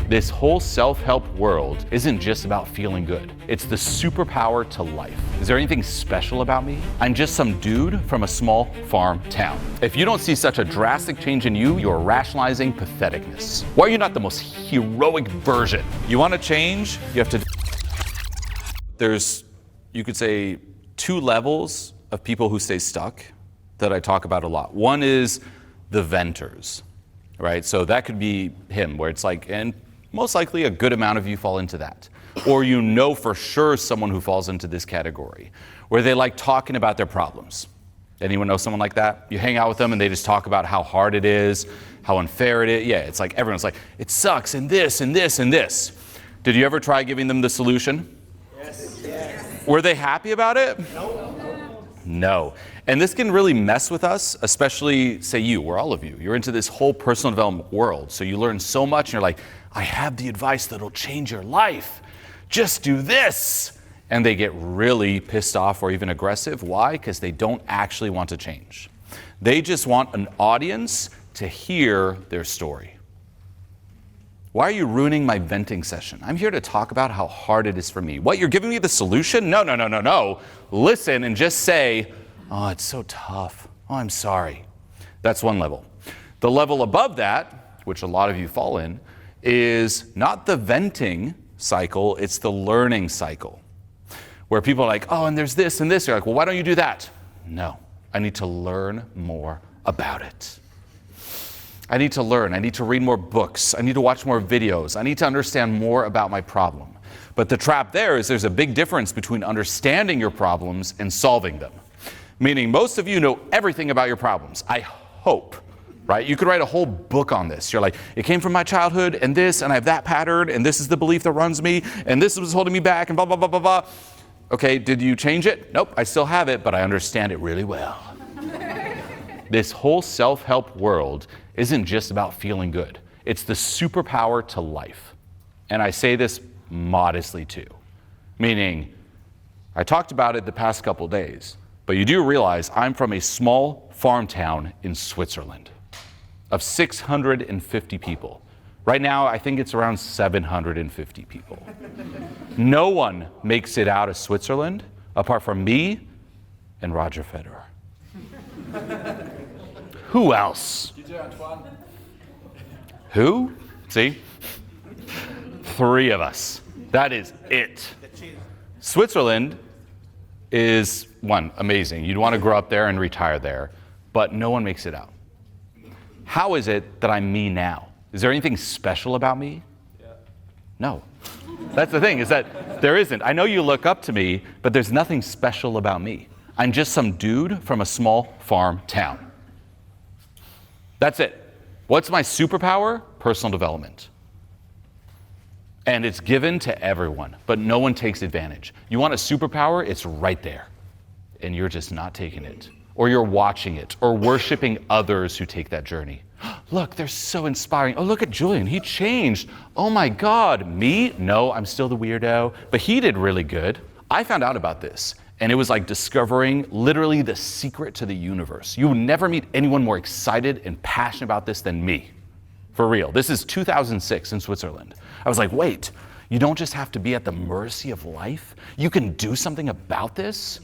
This whole self-help world isn't just about feeling good. It's the superpower to life. Is there anything special about me? I'm just some dude from a small farm town. If you don't see such a drastic change in you, you're rationalizing patheticness. Why are you not the most heroic version? You want to change? You have to... There's, you could say, 2 levels of people who stay stuck that I talk about a lot. One is the venters, right? So that could be him, where it's like, and most likely a good amount of you fall into that. Or you know for sure someone who falls into this category, where they like talking about their problems. Anyone know someone like that? You hang out with them and they just talk about how hard it is, how unfair it is. Yeah, it's like everyone's like, it sucks and this and this and this. Did you ever try giving them the solution? Yes. Yes. Were they happy about it? No. And this can really mess with us, especially, say you, or all of you. You're into this whole personal development world, so you learn so much and you're like, I have the advice that'll change your life. Just do this. And they get really pissed off or even aggressive. Why? Because they don't actually want to change. They just want an audience to hear their story. Why are you ruining my venting session? I'm here to talk about how hard it is for me. What, you're giving me the solution? No. Listen and just say, oh, it's so tough. Oh, I'm sorry. That's one level. The level above that, which a lot of you fall in, is not the venting cycle, it's the learning cycle. Where people are like, oh, and there's this and this. You're like, well, why don't you do that? No, I need to learn more about it. I need to learn. I need to read more books. I need to watch more videos. I need to understand more about my problem. But the trap there is there's a big difference between understanding your problems and solving them. Meaning most of you know everything about your problems, I hope, right? You could write a whole book on this. You're like, it came from my childhood and this, and I have that pattern, and this is the belief that runs me, and this was holding me back, and blah, blah, blah, blah, blah. Okay, did you change it? Nope, I still have it, but I understand it really well. This whole self-help world isn't just about feeling good. It's the superpower to life. And I say this modestly too. Meaning, I talked about it the past couple days, but you do realize I'm from a small farm town in Switzerland of 650 people. Right now, I think it's around 750 people. No one makes it out of Switzerland apart from me and Roger Federer. Who else? Who? See? 3 of us. That is it. Switzerland is, one, amazing. You'd want to grow up there and retire there, but no one makes it out. How is it that I'm me now? Is there anything special about me? Yeah. No. That's the thing, is that there isn't. I know you look up to me, but there's nothing special about me. I'm just some dude from a small farm town. That's it. What's my superpower? Personal development. And it's given to everyone, but no one takes advantage. You want a superpower? It's right there. And you're just not taking it. Or you're watching it, or worshiping others who take that journey. Look, they're so inspiring. Oh, look at Julien, he changed. Oh my God, me? No, I'm still the weirdo, but he did really good. I found out about this, and it was like discovering literally the secret to the universe. You will never meet anyone more excited and passionate about this than me. For real. This is 2006 in Switzerland. I was like, wait, you don't just have to be at the mercy of life? You can do something about this?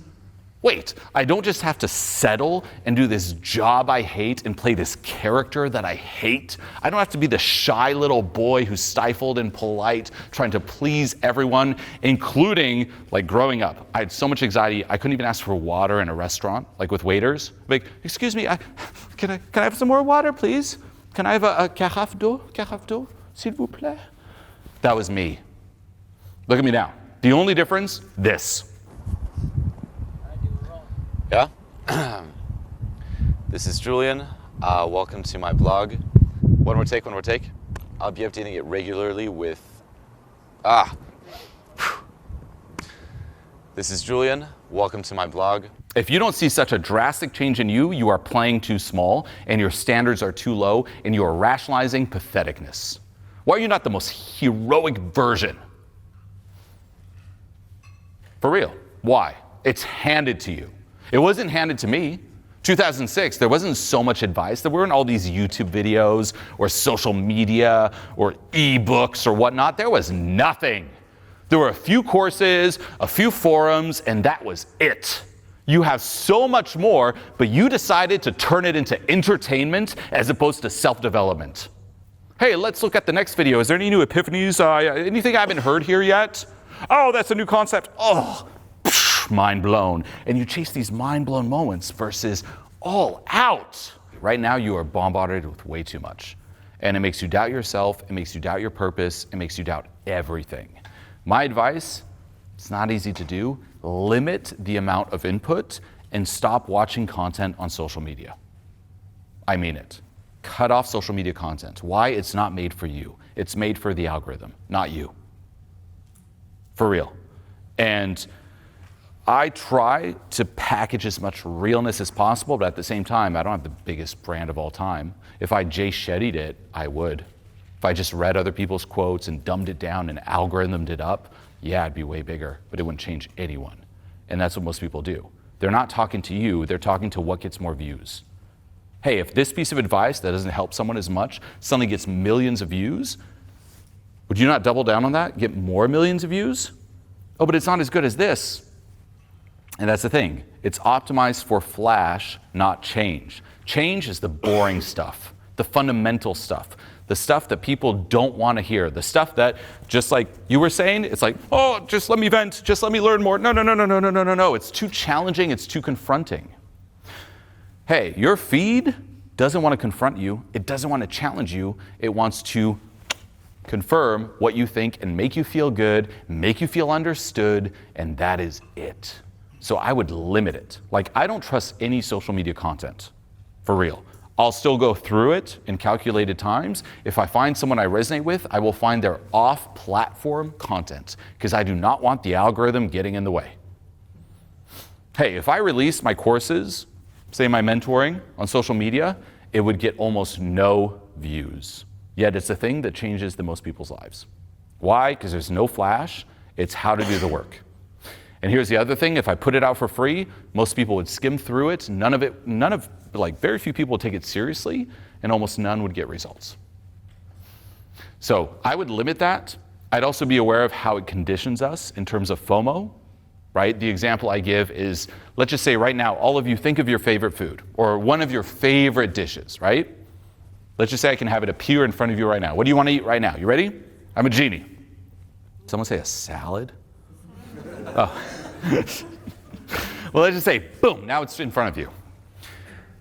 Wait, I don't just have to settle and do this job I hate and play this character that I hate. I don't have to be the shy little boy who's stifled and polite, trying to please everyone, including like growing up. I had so much anxiety, I couldn't even ask for water in a restaurant, like with waiters. Like, excuse me, can I have some more water, please? Can I have a carafe d'eau, s'il vous plaît? That was me. Look at me now. The only difference, this. Yeah? This is Julien. Welcome to my blog. One more take. I'll be updating it regularly with... This is Julien. Welcome to my blog. If you don't see such a drastic change in you, you are playing too small, and your standards are too low, and you are rationalizing patheticness. Why are you not the most heroic version? For real. Why? It's handed to you. It wasn't handed to me. 2006, there wasn't so much advice. There weren't all these YouTube videos or social media or ebooks or whatnot. There was nothing. There were a few courses, a few forums, and that was it. You have so much more, but you decided to turn it into entertainment as opposed to self-development. Hey, let's look at the next video. Is there any new epiphanies? Anything I haven't heard here yet? Oh, that's a new concept. Oh, mind blown. And you chase these mind blown moments versus all out. Right now you are bombarded with way too much. And it makes you doubt yourself, it makes you doubt your purpose, it makes you doubt everything. My advice, it's not easy to do, limit the amount of input and stop watching content on social media. I mean it. Cut off social media content. Why? It's not made for you. It's made for the algorithm, not you. For real. And I try to package as much realness as possible, but at the same time, I don't have the biggest brand of all time. If I Jay Shetty'd it, I would. If I just read other people's quotes and dumbed it down and algorithmed it up, yeah, it'd be way bigger, but it wouldn't change anyone. And that's what most people do. They're not talking to you, they're talking to what gets more views. Hey, if this piece of advice that doesn't help someone as much suddenly gets millions of views, would you not double down on that, get more millions of views? Oh, but it's not as good as this. And that's the thing. It's optimized for flash, not change. Change is the boring stuff, the fundamental stuff, the stuff that people don't want to hear, the stuff that, just like you were saying, it's like, oh, just let me vent, just let me learn more. No. It's too challenging, it's too confronting. Hey, your feed doesn't want to confront you, it doesn't want to challenge you, it wants to confirm what you think and make you feel good, make you feel understood, and that is it. So I would limit it. Like, I don't trust any social media content, for real. I'll still go through it in calculated times. If I find someone I resonate with, I will find their off-platform content, because I do not want the algorithm getting in the way. Hey, if I released my courses, say my mentoring on social media, it would get almost no views. Yet it's the thing that changes the most people's lives. Why? Because there's no flash, it's how to do the work. And here's the other thing, if I put it out for free, most people would skim through it, very few people would take it seriously, and almost none would get results. So I would limit that. I'd also be aware of how it conditions us in terms of FOMO, right? The example I give is, let's just say right now, all of you think of your favorite food, or one of your favorite dishes, right? Let's just say I can have it appear in front of you right now. What do you want to eat right now? You ready? I'm a genie. Someone say a salad? Oh. Well, let's just say, boom, now it's in front of you.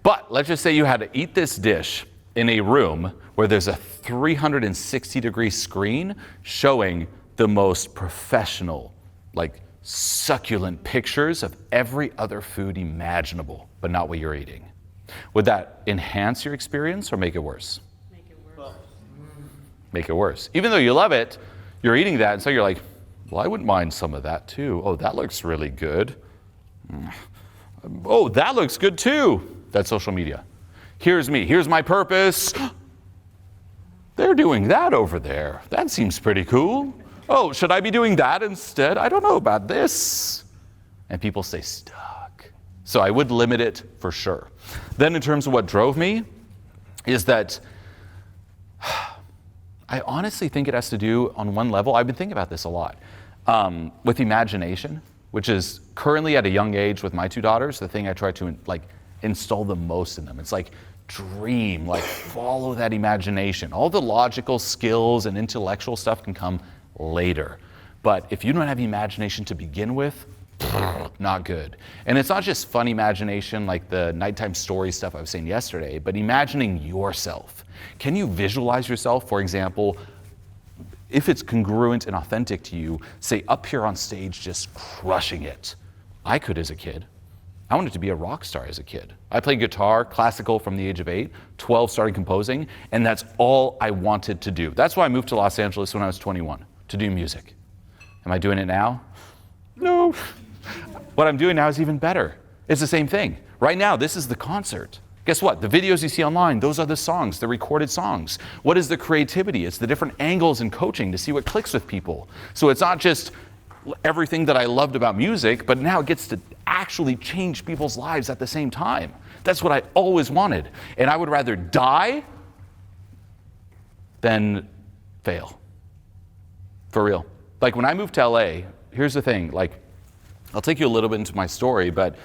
But let's just say you had to eat this dish in a room where there's a 360-degree screen showing the most professional, like succulent pictures of every other food imaginable, but not what you're eating. Would that enhance your experience or make it worse? Make it worse. Make it worse. Even though you love it, you're eating that, and so you're like, well, I wouldn't mind some of that too. Oh, that looks really good. Oh, that looks good too. That's social media. Here's me, here's my purpose. They're doing that over there. That seems pretty cool. Oh, should I be doing that instead? I don't know about this. And people stay stuck. So I would limit it for sure. Then in terms of what drove me is that I honestly think it has to do, on one level, I've been thinking about this a lot, with imagination, which is currently at a young age with my two daughters, the thing I try to install the most in them. It's like dream, like follow that imagination. All the logical skills and intellectual stuff can come later. But if you don't have imagination to begin with, not good. And it's not just fun imagination like the nighttime story stuff I was saying yesterday, but imagining yourself. Can you visualize yourself, for example, if it's congruent and authentic to you, say up here on stage just crushing it? I could as a kid. I wanted to be a rock star as a kid. I played guitar, classical from the age of 8, 12 started composing, and that's all I wanted to do. That's why I moved to Los Angeles when I was 21, to do music. Am I doing it now? No. What I'm doing now is even better. It's the same thing. Right now, this is the concert. Guess what? The videos you see online, those are the songs, the recorded songs. What is the creativity? It's the different angles in coaching to see what clicks with people. So it's not just everything that I loved about music, but now it gets to actually change people's lives at the same time. That's what I always wanted. And I would rather die than fail. For real. Like when I moved to LA, here's the thing, like I'll take you a little bit into my story, but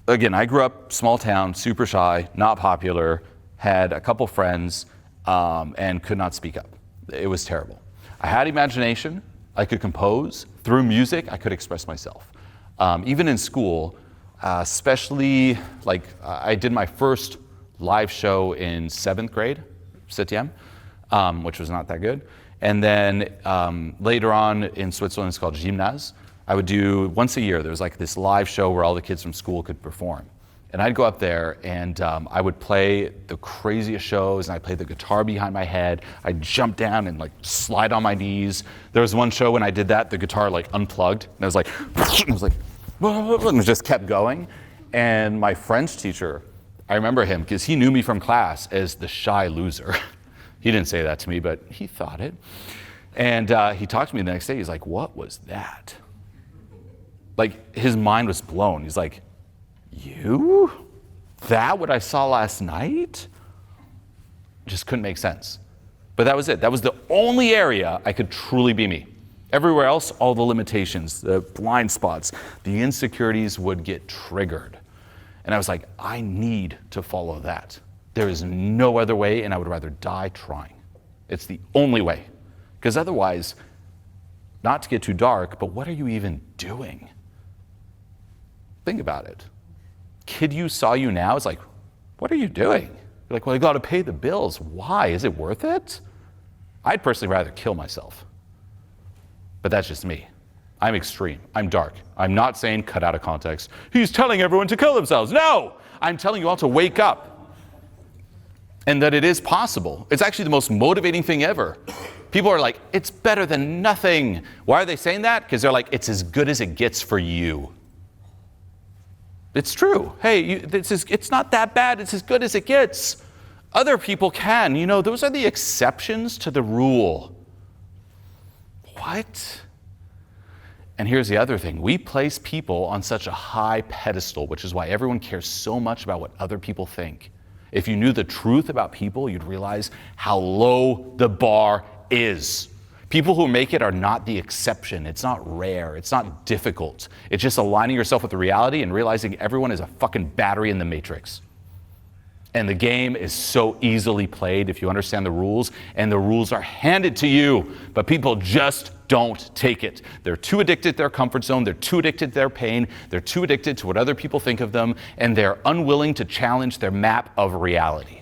again, I grew up small town, super shy, not popular, had a couple friends, and could not speak up. It was terrible. I had imagination, I could compose. Through music, I could express myself. Even in school, especially like I did my first live show in 7th grade, 7e, which was not that good. And then later on in Switzerland, it's called Gymnase. I would do once a year, there was like this live show where all the kids from school could perform. And I'd go up there and I would play the craziest shows, and I'd play the guitar behind my head. I'd jump down and like slide on my knees. There was one show when I did that, the guitar like unplugged, and I was like, and it just kept going. And my French teacher, I remember him because he knew me from class as the shy loser. He didn't say that to me, but he thought it. And he talked to me the next day. He's like, what was that? Like, his mind was blown. He's like, you? That what I saw last night? Just couldn't make sense. But that was it. That was the only area I could truly be me. Everywhere else, all the limitations, the blind spots, the insecurities would get triggered. And I was like, I need to follow that. There is no other way, and I would rather die trying. It's the only way. Because otherwise, not to get too dark, but what are you even doing? Think about it. Kid you saw you now is like, what are you doing? You're like, well, I got to pay the bills. Why? Is it worth it? I'd personally rather kill myself. But that's just me. I'm extreme. I'm dark. I'm not saying cut out of context. He's telling everyone to kill themselves. No! I'm telling you all to wake up. And that it is possible. It's actually the most motivating thing ever. People are like, it's better than nothing. Why are they saying that? Because they're like, it's as good as it gets for you. It's true. Hey, it's not that bad. It's as good as it gets. Other people can. You know, those are the exceptions to the rule. What? And here's the other thing. We place people on such a high pedestal, which is why everyone cares so much about what other people think. If you knew the truth about people, you'd realize how low the bar is. People who make it are not the exception. It's not rare. It's not difficult. It's just aligning yourself with the reality and realizing everyone is a fucking battery in the matrix. And the game is so easily played if you understand the rules, and the rules are handed to you, but people just don't take it. They're too addicted to their comfort zone, they're too addicted to their pain, they're too addicted to what other people think of them, and they're unwilling to challenge their map of reality.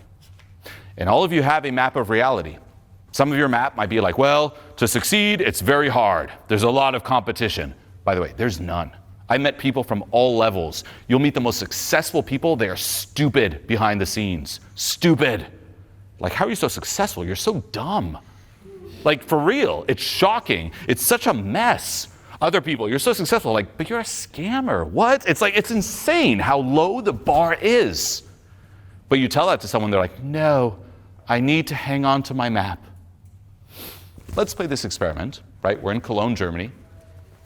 And all of you have a map of reality. Some of your map might be like, well, to succeed, it's very hard. There's a lot of competition. By the way, there's none. I met people from all levels. You'll meet the most successful people. They are stupid behind the scenes. Stupid. Like, how are you so successful? You're so dumb. Like, for real, it's shocking. It's such a mess. Other people, you're so successful. Like, but you're a scammer. What? It's like, it's insane how low the bar is. But you tell that to someone, they're like, no, I need to hang on to my map. Let's play this experiment, right? We're in Cologne, Germany.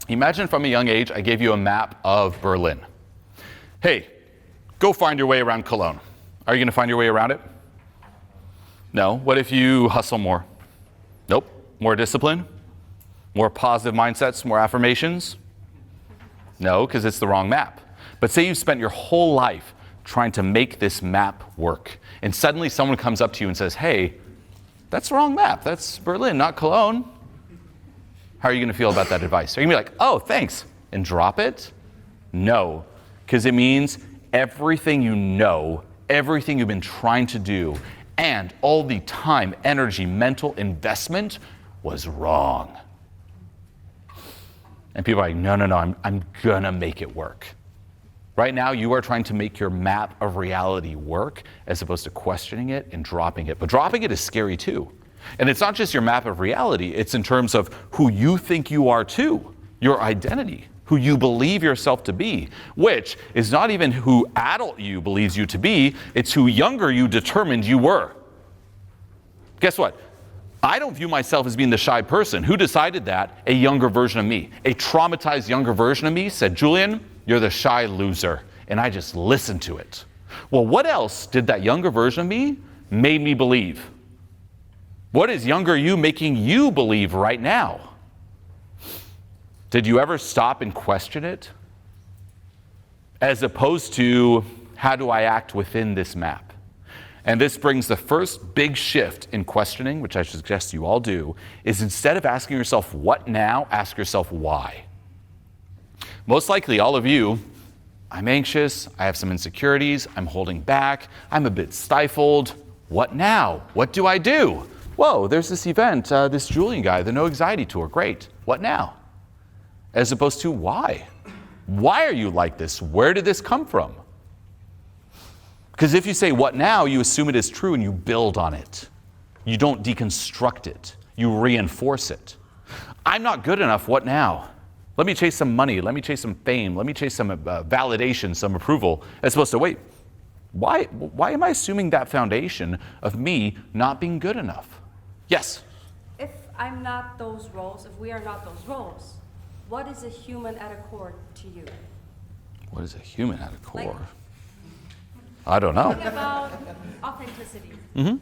Imagine from a young age, I gave you a map of Berlin. Hey, go find your way around Cologne. Are you going to find your way around it? No. What if you hustle more? Nope. More discipline? More positive mindsets? More affirmations? No, because it's the wrong map. But say you've spent your whole life trying to make this map work, and suddenly someone comes up to you and says, hey, that's the wrong map. That's Berlin, not Cologne. How are you going to feel about that advice? Are you going to be like, oh, thanks, and drop it? No, because it means everything you know, everything you've been trying to do, and all the time, energy, mental investment was wrong. And people are like, no, I'm going to make it work. Right now, you are trying to make your map of reality work as opposed to questioning it and dropping it. But dropping it is scary too. And it's not just your map of reality, it's in terms of who you think you are too, your identity, who you believe yourself to be, which is not even who adult you believes you to be, it's who younger you determined you were. Guess what? I don't view myself as being the shy person. Who decided that? A younger version of me. A traumatized younger version of me said, Julien, you're the shy loser. And I just listened to it. Well, what else did that younger version of me made me believe? What is younger you making you believe right now? Did you ever stop and question it? As opposed to, how do I act within this map? And this brings the first big shift in questioning, which I suggest you all do, is instead of asking yourself what now, ask yourself why. Most likely all of you, I'm anxious, I have some insecurities, I'm holding back, I'm a bit stifled. What now? What do I do? Whoa, there's this event, this Julien guy, the No Anxiety Tour, great. What now? As opposed to why? Why are you like this? Where did this come from? Because if you say what now, you assume it is true and you build on it. You don't deconstruct it. You reinforce it. I'm not good enough, what now? Let me chase some money, let me chase some fame, let me chase some validation, some approval. As opposed to, wait, why am I assuming that foundation of me not being good enough? Yes? If I'm not those roles, if we are not those roles, what is a human at a core to you? What is a human at a core? Like, I don't know. think about authenticity. Mm-hmm.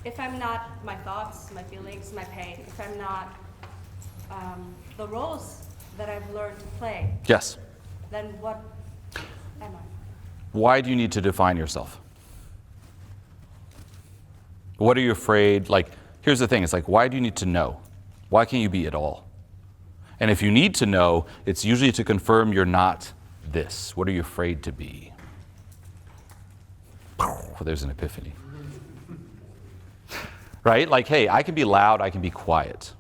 If I'm not my thoughts, my feelings, my pain, if I'm not the roles that I've learned to play, Yes. then what am I? Why do you need to define yourself? What are you afraid? Like, here's the thing. It's like, why do you need to know? Why can't you be it all? And if you need to know, it's usually to confirm you're not this. What are you afraid to be? Well, there's an epiphany. Right? Like, hey, I can be loud, I can be quiet.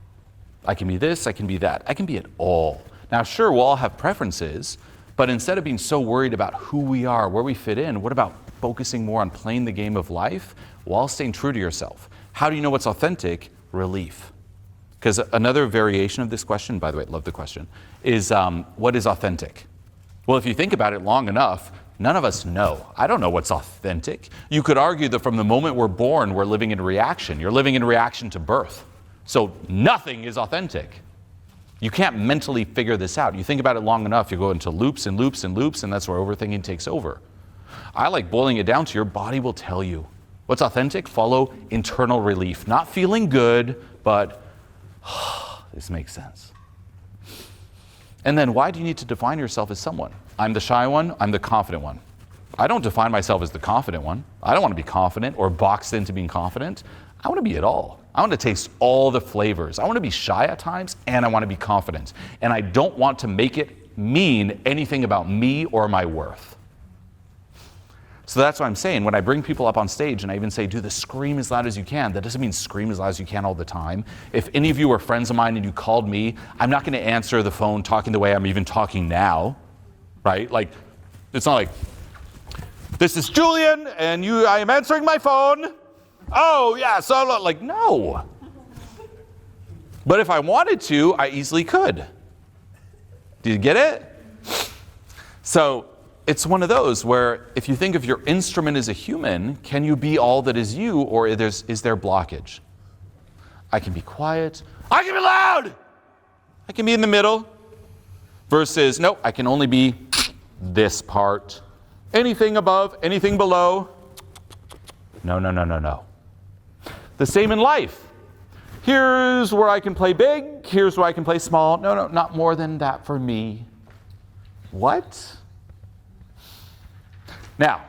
I can be this, I can be that. I can be it all. Now, sure, we'll all have preferences, but instead of being so worried about who we are, where we fit in, what about focusing more on playing the game of life while staying true to yourself? How do you know what's authentic? Relief. Because another variation of this question, by the way, I love the question, is what is authentic? Well, if you think about it long enough, none of us know. I don't know what's authentic. You could argue that from the moment we're born, we're living in reaction. You're living in reaction to birth. So nothing is authentic. You can't mentally figure this out. You think about it long enough, you go into loops and loops and loops, and that's where overthinking takes over. I like boiling it down to your body will tell you. What's authentic? Follow internal relief. Not feeling good, but this makes sense. And then why do you need to define yourself as someone? I'm the shy one, I'm the confident one. I don't define myself as the confident one. I don't want to be confident or boxed into being confident. I want to be it all. I want to taste all the flavors. I want to be shy at times, and I want to be confident. And I don't want to make it mean anything about me or my worth. So that's what I'm saying. When I bring people up on stage and I even say, do the scream as loud as you can, that doesn't mean scream as loud as you can all the time. If any of you are friends of mine and you called me, I'm not going to answer the phone talking the way I'm even talking now, right? Like, it's not like, this is Julien, and I am answering my phone. Oh, yeah, so, like, no. But if I wanted to, I easily could. Do you get it? So it's one of those where if you think of your instrument as a human, can you be all that is you, or is there blockage? I can be quiet. I can be loud. I can be in the middle. Versus, no, I can only be this part. Anything above, anything below. No, no, no, no, no. The same in life. Here's where I can play big. Here's where I can play small. No, no, not more than that for me. What? Now,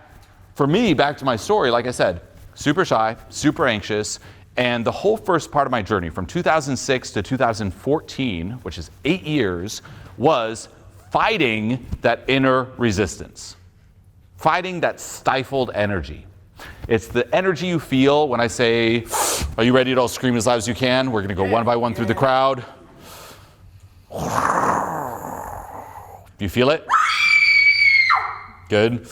for me, back to my story, like I said, super shy, super anxious, and the whole first part of my journey from 2006 to 2014, which is 8 years, was fighting that inner resistance, fighting that stifled energy. It's the energy you feel when I say, are you ready to all scream as loud as you can? We're going to go one by one through the crowd. Do you feel it? Good.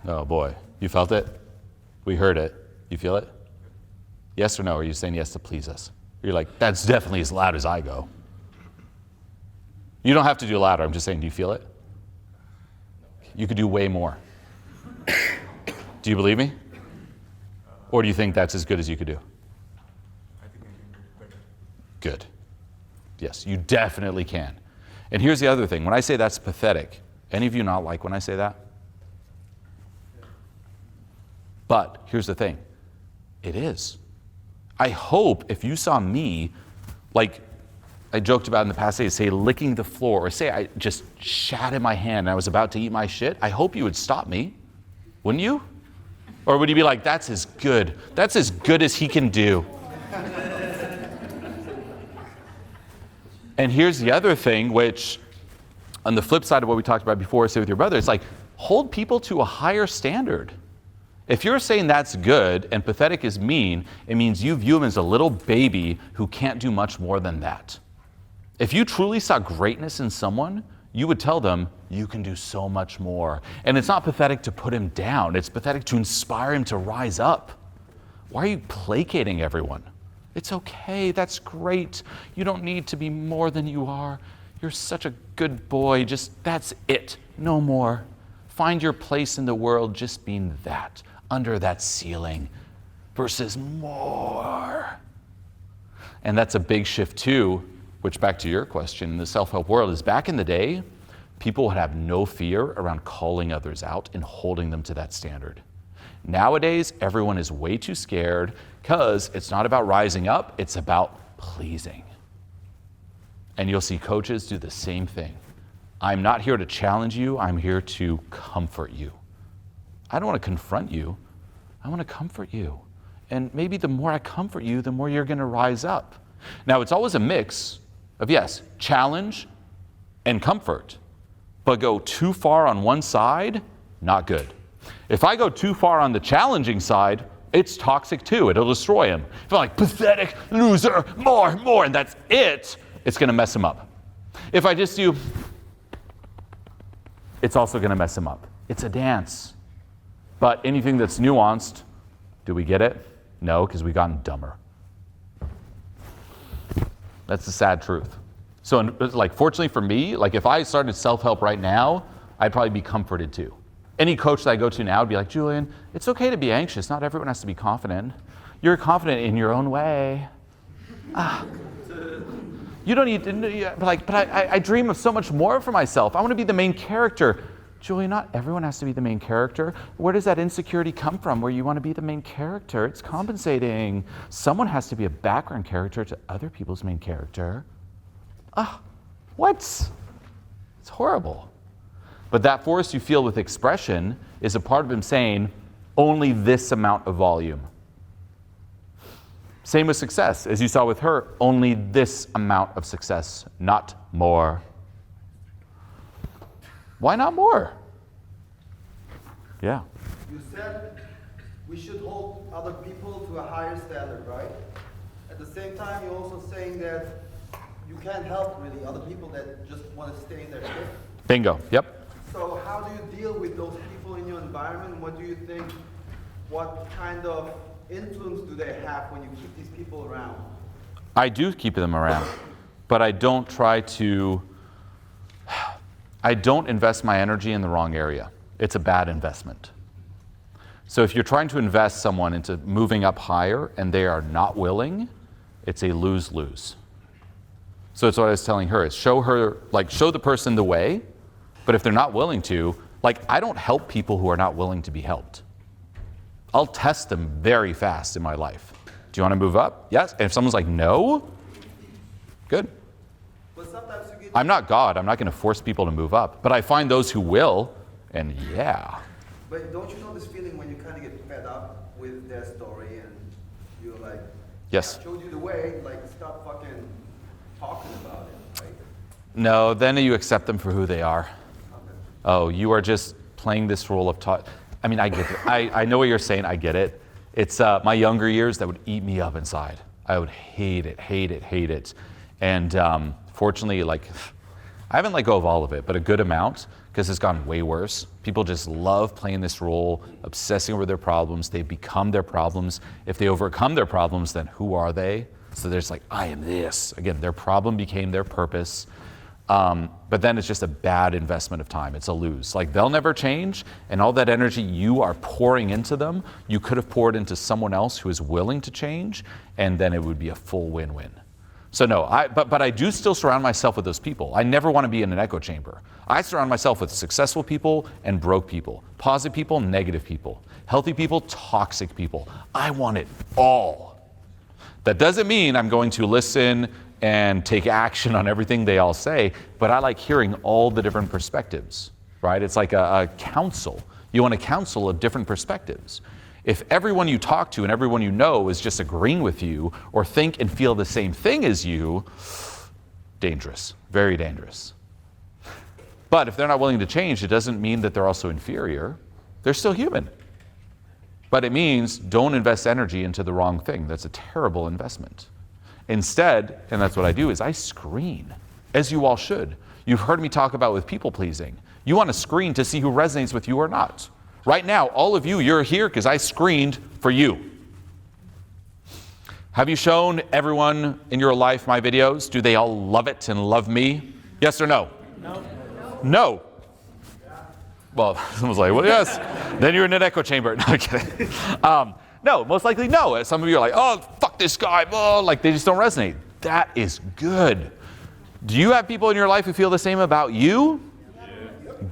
Oh boy, you felt it? We heard it. You feel it? Yes or no? Are you saying yes to please us? You're like, that's definitely as loud as I go. You don't have to do louder. I'm just saying, do you feel it? You could do way more. Do you believe me? Or do you think that's as good as you could do? I think I can do better. Good. Yes, you definitely can. And here's the other thing. When I say that's pathetic, Any of you not like when I say that? But here's the thing. It is. I hope if you saw me, like I joked about in the past, say licking the floor, or say I just shat in my hand and I was about to eat my shit, I hope you would stop me. Wouldn't you? Or would you be like, that's as good as he can do? And here's the other thing, which on the flip side of what we talked about before, say with your brother, it's like, hold people to a higher standard. If you're saying that's good and pathetic is mean, it means you view him as a little baby who can't do much more than that. If you truly saw greatness in someone, you would tell them, you can do so much more. And it's not pathetic to put him down. It's pathetic to inspire him to rise up. Why are you placating everyone? It's okay, that's great. You don't need to be more than you are. You're such a good boy, that's it, no more. Find your place in the world just being that, under that ceiling, versus more. And that's a big shift too, which back to your question, in the self-help world, is back in the day, people would have no fear around calling others out and holding them to that standard. Nowadays, everyone is way too scared because it's not about rising up, it's about pleasing. And you'll see coaches do the same thing. I'm not here to challenge you, I'm here to comfort you. I don't want to confront you, I want to comfort you. And maybe the more I comfort you, the more you're going to rise up. Now, it's always a mix of, yes, challenge and comfort. But go too far on one side, not good. If I go too far on the challenging side, it's toxic too. It'll destroy him. If I'm like, pathetic, loser, more, and that's it, it's going to mess him up. If I just do, it's also going to mess him up. It's a dance. But anything that's nuanced, do we get it? No, because we've gotten dumber. That's the sad truth. So, like, fortunately for me, like, if I started self-help right now, I'd probably be comforted too. Any coach that I go to now would be like, Julien, it's okay to be anxious. Not everyone has to be confident. You're confident in your own way. You don't need to, but I dream of so much more for myself. I want to be the main character. Julien, not everyone has to be the main character. Where does that insecurity come from, where you want to be the main character? It's compensating. Someone has to be a background character to other people's main character. What? It's horrible. But that force you feel with expression is a part of him saying, only this amount of volume. Same with success. As you saw with her, only this amount of success, not more. Why not more? Yeah. You said we should hold other people to a higher standard, right? At the same time, you're also saying that you can't help really other people that just want to stay in their shit. Bingo. Yep. So how do you deal with those people in your environment? What do you think, what kind of influence do they have when you keep these people around? I do keep them around, but I don't invest my energy in the wrong area. It's a bad investment. So if you're trying to invest someone into moving up higher and they are not willing, it's a lose-lose. So it's what I was telling her, is show the person the way, but if they're not willing to, I don't help people who are not willing to be helped. I'll test them very fast in my life. Do you want to move up? Yes. And if someone's like, no, good. But sometimes you get... I'm not God. I'm not going to force people to move up. But I find those who will, and yeah. But don't you know this feeling when you kind of get fed up with their story and you're like, Yes. I showed you the way, stop fucking talking about it, right? No, then you accept them for who they are. Okay. Oh, you are just playing this role of I mean, I get it. I know what you're saying. I get it. It's my younger years that would eat me up inside. I would hate it. And fortunately, I haven't let go of all of it, but a good amount, because it's gotten way worse. People just love playing this role, obsessing over their problems. They become their problems. If they overcome their problems, then who are they? So there's I am this. Again, their problem became their purpose. But then it's just a bad investment of time. It's a lose. They'll never change, and all that energy you are pouring into them, you could have poured into someone else who is willing to change, and then it would be a full win-win. So no, but I do still surround myself with those people. I never want to be in an echo chamber. I surround myself with successful people and broke people, positive people, negative people, healthy people, toxic people. I want it all. That doesn't mean I'm going to listen and take action on everything they all say, but I like hearing all the different perspectives, right? It's like a counsel. You want a counsel of different perspectives. If everyone you talk to and everyone you know is just agreeing with you or think and feel the same thing as you, dangerous, very dangerous. But if they're not willing to change, it doesn't mean that they're also inferior. They're still human. But it means don't invest energy into the wrong thing. That's a terrible investment. Instead, and that's what I do, is I screen, as you all should. You've heard me talk about with people pleasing. You want to screen to see who resonates with you or not. Right now, all of you, you're here because I screened for you. Have you shown everyone in your life my videos? Do they all love it and love me? Yes or no? No. No. Well, someone's like, well, yes. Then you're in an echo chamber. No, I'm kidding. No, most likely no. Some of you are like, oh, fuck this guy. Oh, like they just don't resonate. That is good. Do you have people in your life who feel the same about you?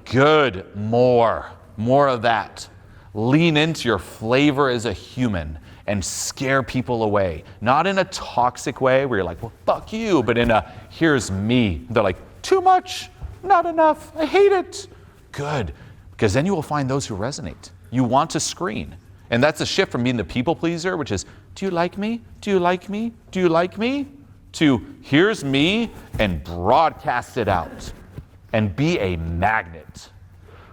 Good. More of that. Lean into your flavor as a human and scare people away. Not in a toxic way where you're like, well, fuck you, but in a, here's me. They're like, too much, not enough, I hate it. Good, because then you will find those who resonate. You want to screen. And that's a shift from being the people pleaser, which is, do you like me? Do you like me? Do you like me? To, here's me, and broadcast it out. And be a magnet.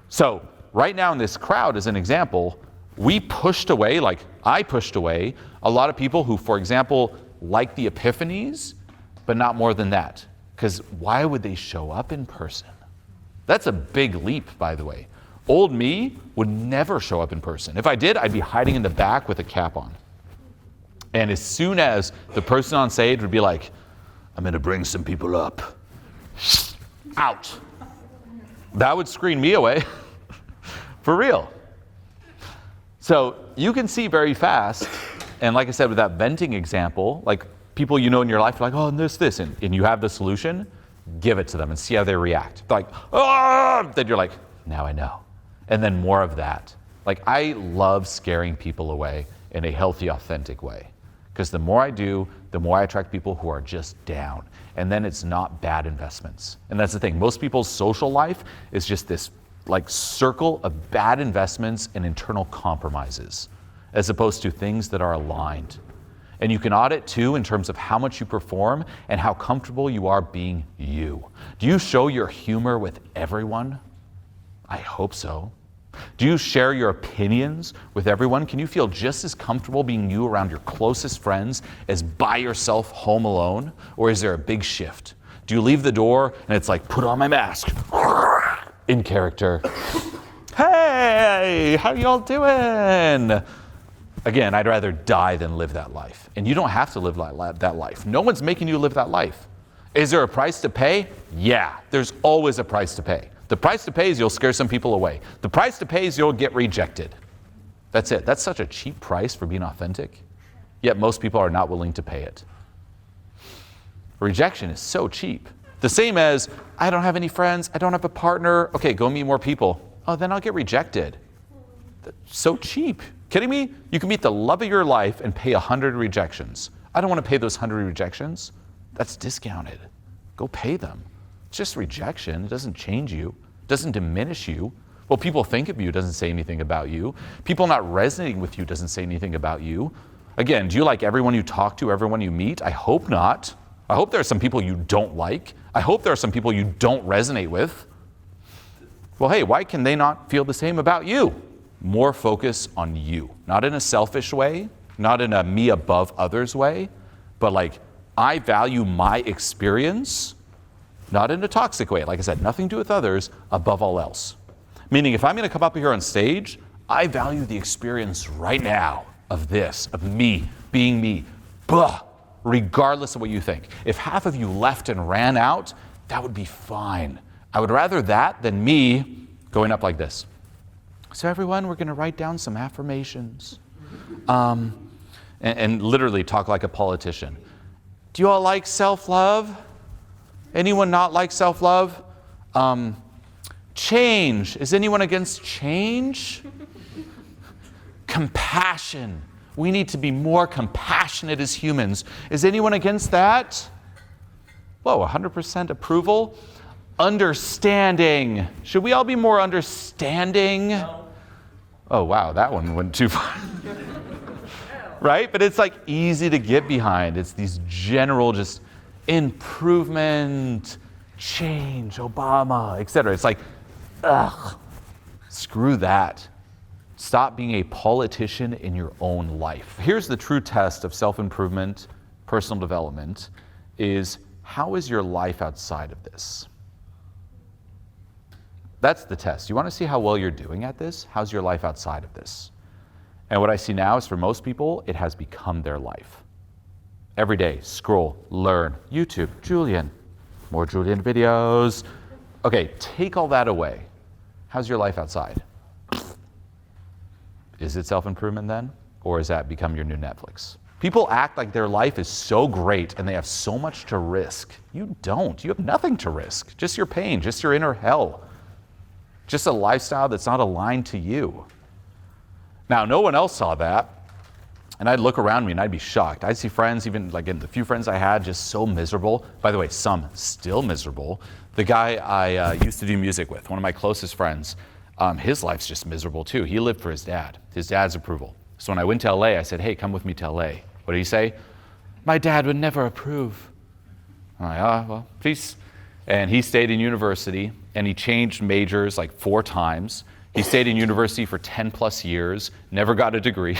So, right now in this crowd, as an example, we pushed away, like I pushed away, a lot of people who, for example, like the epiphanies, but not more than that. Because why would they show up in person? That's a big leap, by the way. Old me would never show up in person. If I did, I'd be hiding in the back with a cap on. And as soon as the person on stage would be like, I'm going to bring some people up, out. That would screen me away. For real. So you can see very fast, and like I said with that venting example, like people you know in your life are like, oh, and this, and you have the solution, give it to them and see how they react. They're like, oh, then you're like, now I know. And then more of that. Like I love scaring people away in a healthy, authentic way. Because the more I do, the more I attract people who are just down. And then it's not bad investments. And that's the thing. Most people's social life is just this like circle of bad investments and internal compromises, as opposed to things that are aligned. And you can audit too in terms of how much you perform and how comfortable you are being you. Do you show your humor with everyone? I hope so. Do you share your opinions with everyone? Can you feel just as comfortable being you around your closest friends as by yourself home alone? Or is there a big shift? Do you leave the door and it's like, put on my mask, in character. Hey, how y'all doing? Again, I'd rather die than live that life. And you don't have to live that life. No one's making you live that life. Is there a price to pay? Yeah, there's always a price to pay. The price to pay is you'll scare some people away. The price to pay is you'll get rejected. That's it. That's such a cheap price for being authentic. Yet most people are not willing to pay it. Rejection is so cheap. The same as, I don't have any friends, I don't have a partner. Okay, go meet more people. Oh, then I'll get rejected. That's so cheap. Kidding me? You can meet the love of your life and pay 100 rejections. I don't want to pay those 100 rejections. That's discounted. Go pay them. It's just rejection. It doesn't change you. It doesn't diminish you. What people think of you doesn't say anything about you. People not resonating with you doesn't say anything about you. Again, do you like everyone you talk to, everyone you meet? I hope not. I hope there are some people you don't like. I hope there are some people you don't resonate with. Well, hey, why can they not feel the same about you? More focus on you. Not in a selfish way, not in a me above others way, but like I value my experience, not in a toxic way. Like I said, nothing to do with others above all else. Meaning if I'm going to come up here on stage, I value the experience right now of this, of me, being me, regardless of what you think. If half of you left and ran out, that would be fine. I would rather that than me going up like this. So everyone, we're going to write down some affirmations. And literally talk like a politician. Do you all like self-love? Anyone not like self-love? Change. Is anyone against change? Compassion. We need to be more compassionate as humans. Is anyone against that? Whoa, 100% approval. Understanding. Should we all be more understanding? No. Oh, wow, that one went too far. Right? But it's like easy to get behind. It's these general just improvement, change, Obama, etc. It's like, ugh, screw that. Stop being a politician in your own life. Here's the true test of self-improvement, personal development, is how is your life outside of this? That's the test. You want to see how well you're doing at this? How's your life outside of this? And what I see now is for most people, it has become their life. Every day, scroll, learn, YouTube, Julien, more Julien videos. Okay, take all that away. How's your life outside? Is it self-improvement then? Or has that become your new Netflix? People act like their life is so great and they have so much to risk. You don't. You have nothing to risk. Just your pain, just your inner hell. Just a lifestyle that's not aligned to you. Now, no one else saw that. And I'd look around me and I'd be shocked. I'd see friends, even like in the few friends I had, just so miserable. By the way, some still miserable. The guy I used to do music with, one of my closest friends, his life's just miserable too. He lived for his dad's approval. So when I went to LA, I said, hey, come with me to LA. What did he say? My dad would never approve. I'm like, oh, well, peace. And he stayed in university and he changed majors like 4 times. He stayed in university for 10 plus years, never got a degree.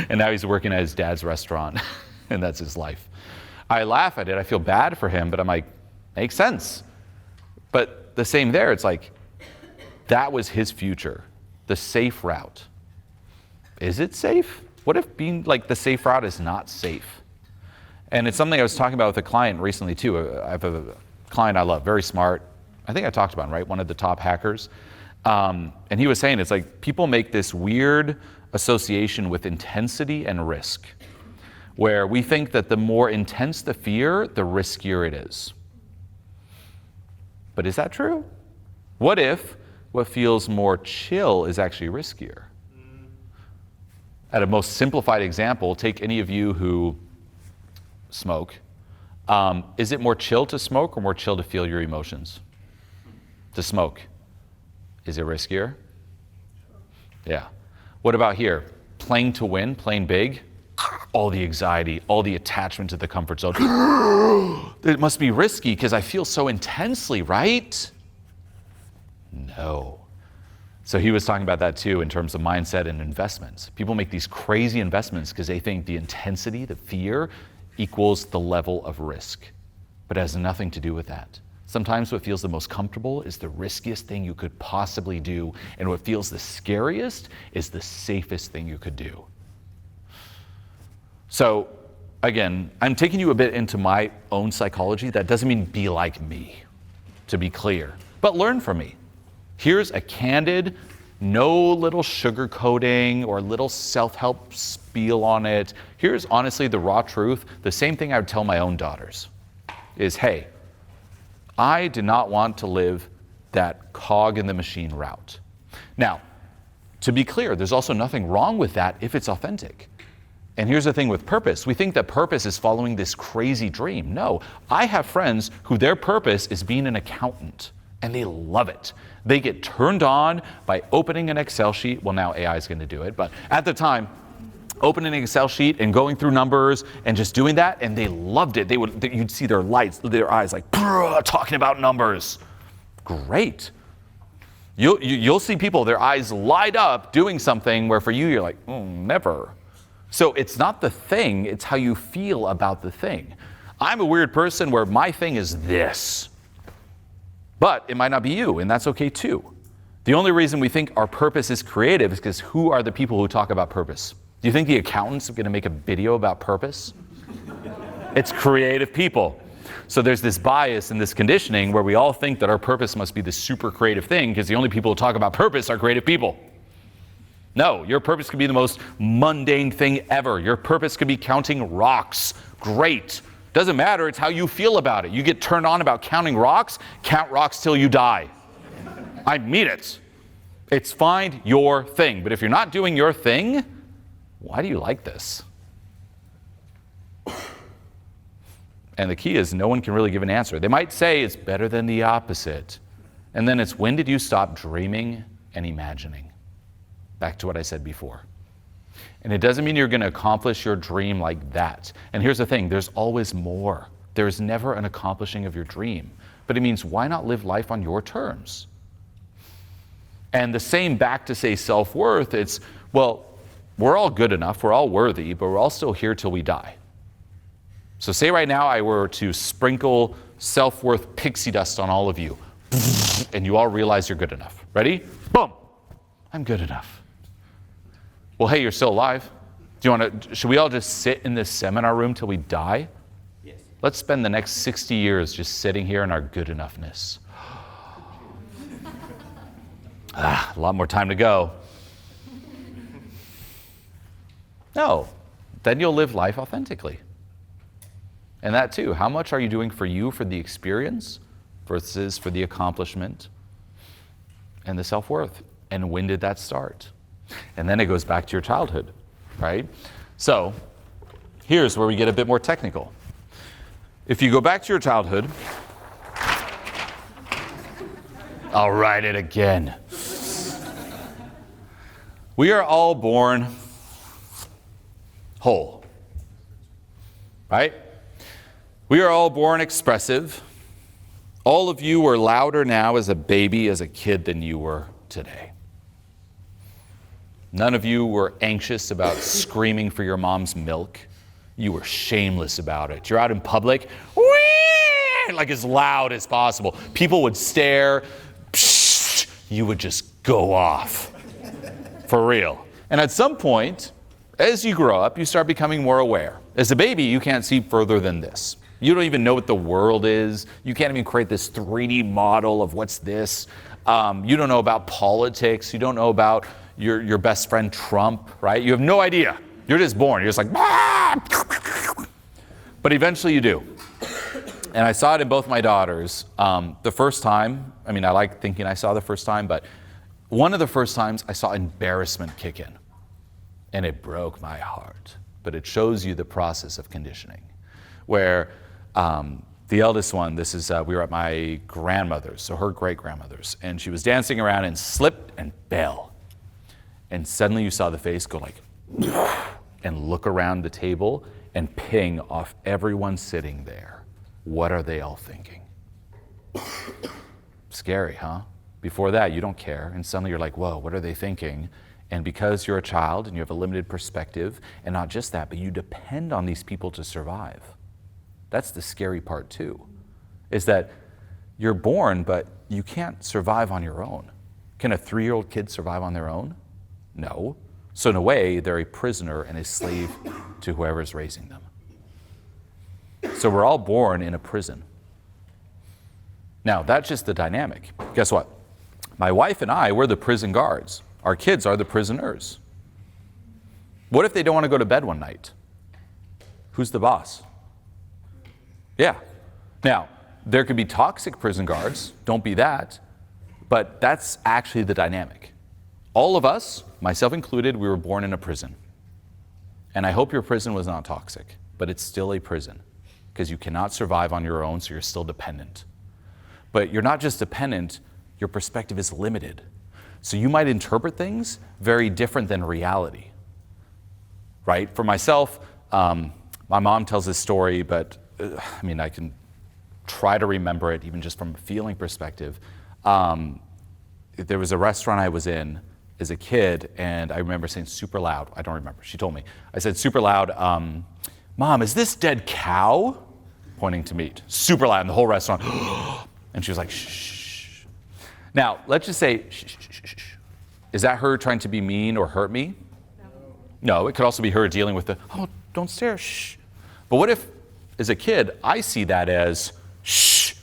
And now he's working at his dad's restaurant and that's his life. I laugh at it, I feel bad for him, but I'm like, makes sense. But the same there, it's like, that was his future, the safe route. Is it safe? What if being like the safe route is not safe? And it's something I was talking about with a client recently too. I have a client I love, very smart. I think I talked about him, right? One of the top hackers. And he was saying it's like people make this weird association with intensity and risk, where we think that the more intense the fear, the riskier it is. But is that true? What if what feels more chill is actually riskier? At a most simplified example, take any of you who smoke. Is it more chill to smoke or more chill to feel your emotions? To smoke. Is it riskier? Yeah. What about here? Playing to win, playing big, all the anxiety, all the attachment to the comfort zone. It must be risky because I feel so intensely, right? No. So he was talking about that too in terms of mindset and investments. People make these crazy investments because they think the intensity, the fear, equals the level of risk. But it has nothing to do with that. Sometimes what feels the most comfortable is the riskiest thing you could possibly do, and what feels the scariest is the safest thing you could do. So again, I'm taking you a bit into my own psychology. That doesn't mean be like me, to be clear, but learn from me. Here's a candid, no little sugarcoating or little self-help spiel on it. Here's honestly the raw truth. The same thing I would tell my own daughters is, hey, I did not want to live that cog in the machine route. Now, to be clear, there's also nothing wrong with that if it's authentic. And here's the thing with purpose. We think that purpose is following this crazy dream. No, I have friends who their purpose is being an accountant, and they love it. They get turned on by opening an Excel sheet. Well, now AI is going to do it, but at the time, opening an Excel sheet and going through numbers and just doing that, and they loved it. You'd see their eyes like talking about numbers. Great. You'll see people, their eyes light up doing something where for you, you're like, never. So it's not the thing, it's how you feel about the thing. I'm a weird person where my thing is this, but it might not be you, and that's okay too. The only reason we think our purpose is creative is because who are the people who talk about purpose? Do you think the accountant's going to make a video about purpose? It's creative people. So there's this bias and this conditioning where we all think that our purpose must be this super creative thing because the only people who talk about purpose are creative people. No, your purpose could be the most mundane thing ever. Your purpose could be counting rocks Great. Doesn't matter, it's how you feel about it. You get turned on about counting rocks, count rocks till you die. I mean it. It's find your thing. But if you're not doing your thing, why do you like this? And the key is no one can really give an answer. They might say it's better than the opposite. And then it's when did you stop dreaming and imagining? Back to what I said before. And it doesn't mean you're going to accomplish your dream like that. And here's the thing, there's always more. There's never an accomplishing of your dream. But it means why not live life on your terms? And the same back to say self-worth, it's, well, we're all good enough, we're all worthy, but we're all still here till we die. So say right now I were to sprinkle self-worth pixie dust on all of you, and you all realize you're good enough. Ready? Boom! I'm good enough. Well, hey, you're still alive. Do you want to? Should we all just sit in this seminar room till we die? Yes. Let's spend the next 60 years just sitting here in our good enoughness. A lot more time to go. No, then you'll live life authentically. And that too, how much are you doing for you, for the experience, versus for the accomplishment and the self-worth? And when did that start? And then it goes back to your childhood, right? So here's where we get a bit more technical. If you go back to your childhood, I'll write it again. We are all born whole, right? We are all born expressive. All of you are louder now as a baby, as a kid, than you were today. None of you were anxious about screaming for your mom's milk. You were shameless about it. You're out in public, like as loud as possible. People would stare. You would just go off. For real. And at some point, as you grow up, you start becoming more aware. As a baby, you can't see further than this. You don't even know what the world is. You can't even create this 3D model of what's this. You don't know about politics. You don't know about your best friend Trump, right? You have no idea. You're just born. You're just like, ah! But eventually you do. And I saw it in both my daughters. The first time, I mean, I like thinking I saw the first time, but one of the first times I saw embarrassment kick in. And it broke my heart. But it shows you the process of conditioning. Where the eldest one, this is, we were at my grandmother's, so her great-grandmother's, and she was dancing around and slipped and fell. And suddenly you saw the face go like, and look around the table and ping off everyone sitting there. What are they all thinking? Scary, huh? Before that, you don't care, and suddenly you're like, whoa, what are they thinking? And because you're a child and you have a limited perspective, and not just that, but you depend on these people to survive. That's the scary part too, is that you're born, but you can't survive on your own. Can a 3-year-old kid survive on their own? No. So in a way, they're a prisoner and a slave to whoever's raising them. So we're all born in a prison. Now, that's just the dynamic. Guess what? My wife and I, we're the prison guards. Our kids are the prisoners. What if they don't want to go to bed one night? Who's the boss? Yeah. Now, there could be toxic prison guards. Don't be that. But that's actually the dynamic. All of us, myself included, we were born in a prison. And I hope your prison was not toxic, but it's still a prison because you cannot survive on your own, so you're still dependent. But you're not just dependent, your perspective is limited. So you might interpret things very different than reality, right? For myself, my mom tells this story, but I mean, I can try to remember it even just from a feeling perspective. There was a restaurant I was in as a kid, and I remember saying super loud. I don't remember. She told me. I said super loud, Mom, is this dead cow? Pointing to meat. Super loud in the whole restaurant. And she was like, shh. Now, let's just say, shh, shh, shh, shh. Is that her trying to be mean or hurt me? No, it could also be her dealing with the, oh, don't stare, shh. But what if, as a kid, I see that as, shh,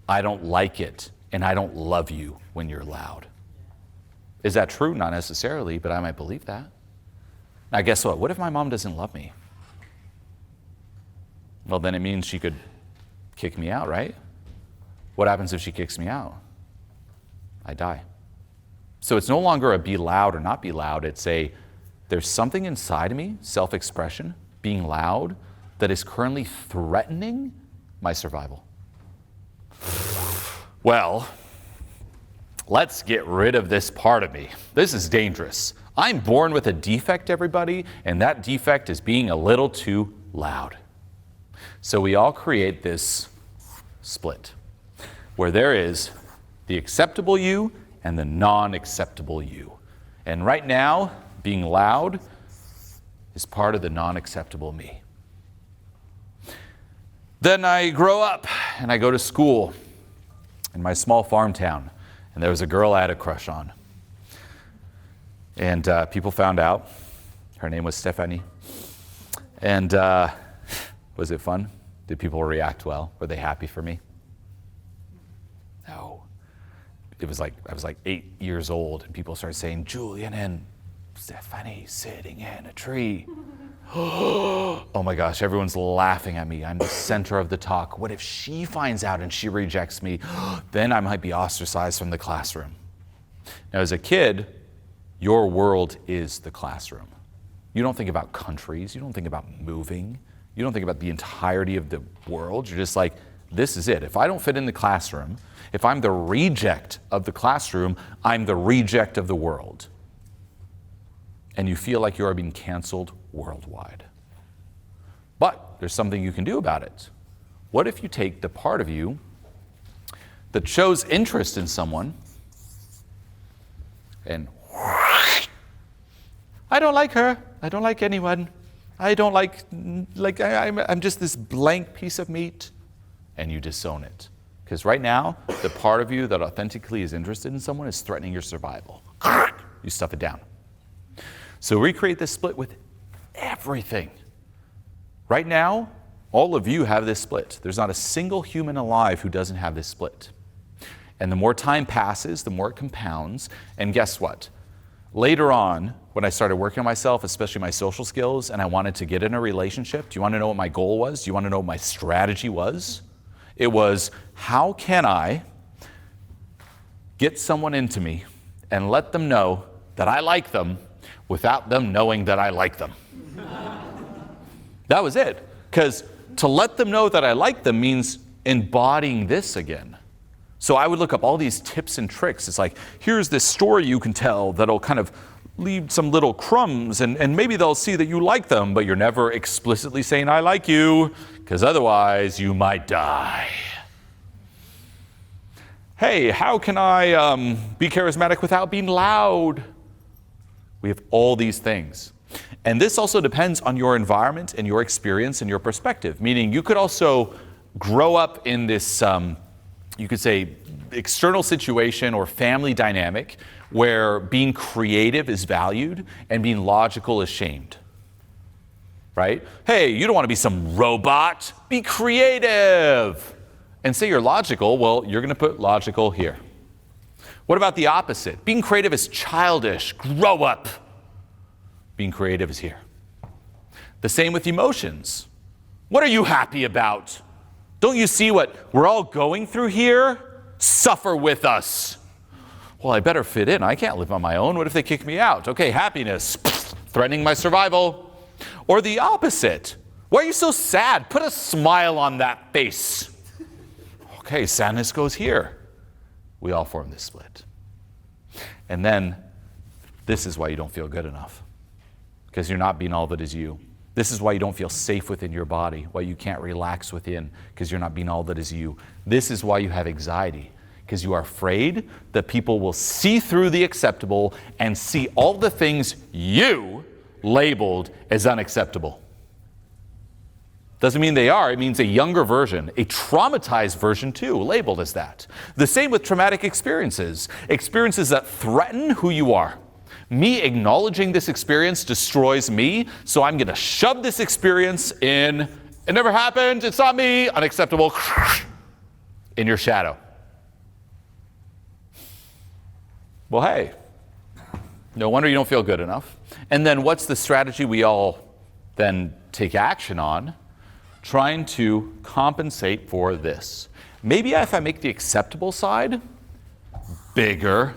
I don't like it, and I don't love you when you're loud. Is that true? Not necessarily, but I might believe that. Now, guess what? What if my mom doesn't love me? Well, then it means she could kick me out, right? What happens if she kicks me out? I die. So it's no longer a be loud or not be loud. It's there's something inside of me, self-expression, being loud, that is currently threatening my survival. Well, let's get rid of this part of me. This is dangerous. I'm born with a defect, everybody, and that defect is being a little too loud. So we all create this split where there is the acceptable you and the non-acceptable you. And right now, being loud is part of the non-acceptable me. Then I grow up and I go to school in my small farm town, and there was a girl I had a crush on. And people found out. Her name was Stephanie. And was it fun? Did people react well? Were they happy for me? No. It was like, I was like 8 years old, and people started saying, Julien and Stephanie sitting in a tree. Oh my gosh, everyone's laughing at me. I'm the center of the talk. What if she finds out and she rejects me? Then I might be ostracized from the classroom. Now, as a kid, your world is the classroom. You don't think about countries. You don't think about moving. You don't think about the entirety of the world. You're just like, this is it. If I don't fit in the classroom, if I'm the reject of the classroom, I'm the reject of the world. And you feel like you are being canceled worldwide. But there's something you can do about it. What if you take the part of you that shows interest in someone and I don't like her. I don't like anyone. I don't I'm just this blank piece of meat. And you disown it. Because right now, the part of you that authentically is interested in someone is threatening your survival. You stuff it down. So recreate this split with everything. Right now, all of you have this split. There's not a single human alive who doesn't have this split. And the more time passes, the more it compounds. And guess what? Later on, when I started working on myself, especially my social skills, and I wanted to get in a relationship, do you want to know what my goal was? Do you want to know what my strategy was? It was, how can I get someone into me and let them know that I like them without them knowing that I like them? That was it. Because to let them know that I like them means embodying this again. So I would look up all these tips and tricks. It's like, here's this story you can tell that'll kind of leave some little crumbs, and maybe they'll see that you like them, but you're never explicitly saying, I like you, because otherwise you might die. Hey, how can I be charismatic without being loud? We have all these things. And this also depends on your environment and your experience and your perspective, meaning you could also grow up in this, you could say, external situation or family dynamic where being creative is valued and being logical is shamed, right? Hey, you don't want to be some robot. Be creative. And say you're logical, well, you're going to put logical here. What about the opposite? Being creative is childish. Grow up. Being creative is here. The same with emotions. What are you happy about? Don't you see what we're all going through here? Suffer with us. Well, I better fit in. I can't live on my own. What if they kick me out? Okay, happiness. Threatening my survival. Or the opposite. Why are you so sad? Put a smile on that face. Okay, sadness goes here. We all form this split. And then, this is why you don't feel good enough. Because you're not being all that is you. This is why you don't feel safe within your body, why you can't relax within, because you're not being all that is you. This is why you have anxiety, because you are afraid that people will see through the acceptable and see all the things you labeled as unacceptable. Doesn't mean they are, it means a younger version, a traumatized version too, labeled as that. The same with traumatic experiences, experiences that threaten who you are. Me acknowledging this experience destroys me, so I'm going to shove this experience in, it never happened, it's not me, unacceptable, in your shadow. Well, hey, no wonder you don't feel good enough. And then what's the strategy we all then take action on? trying to compensate for this. Maybe if I make the acceptable side bigger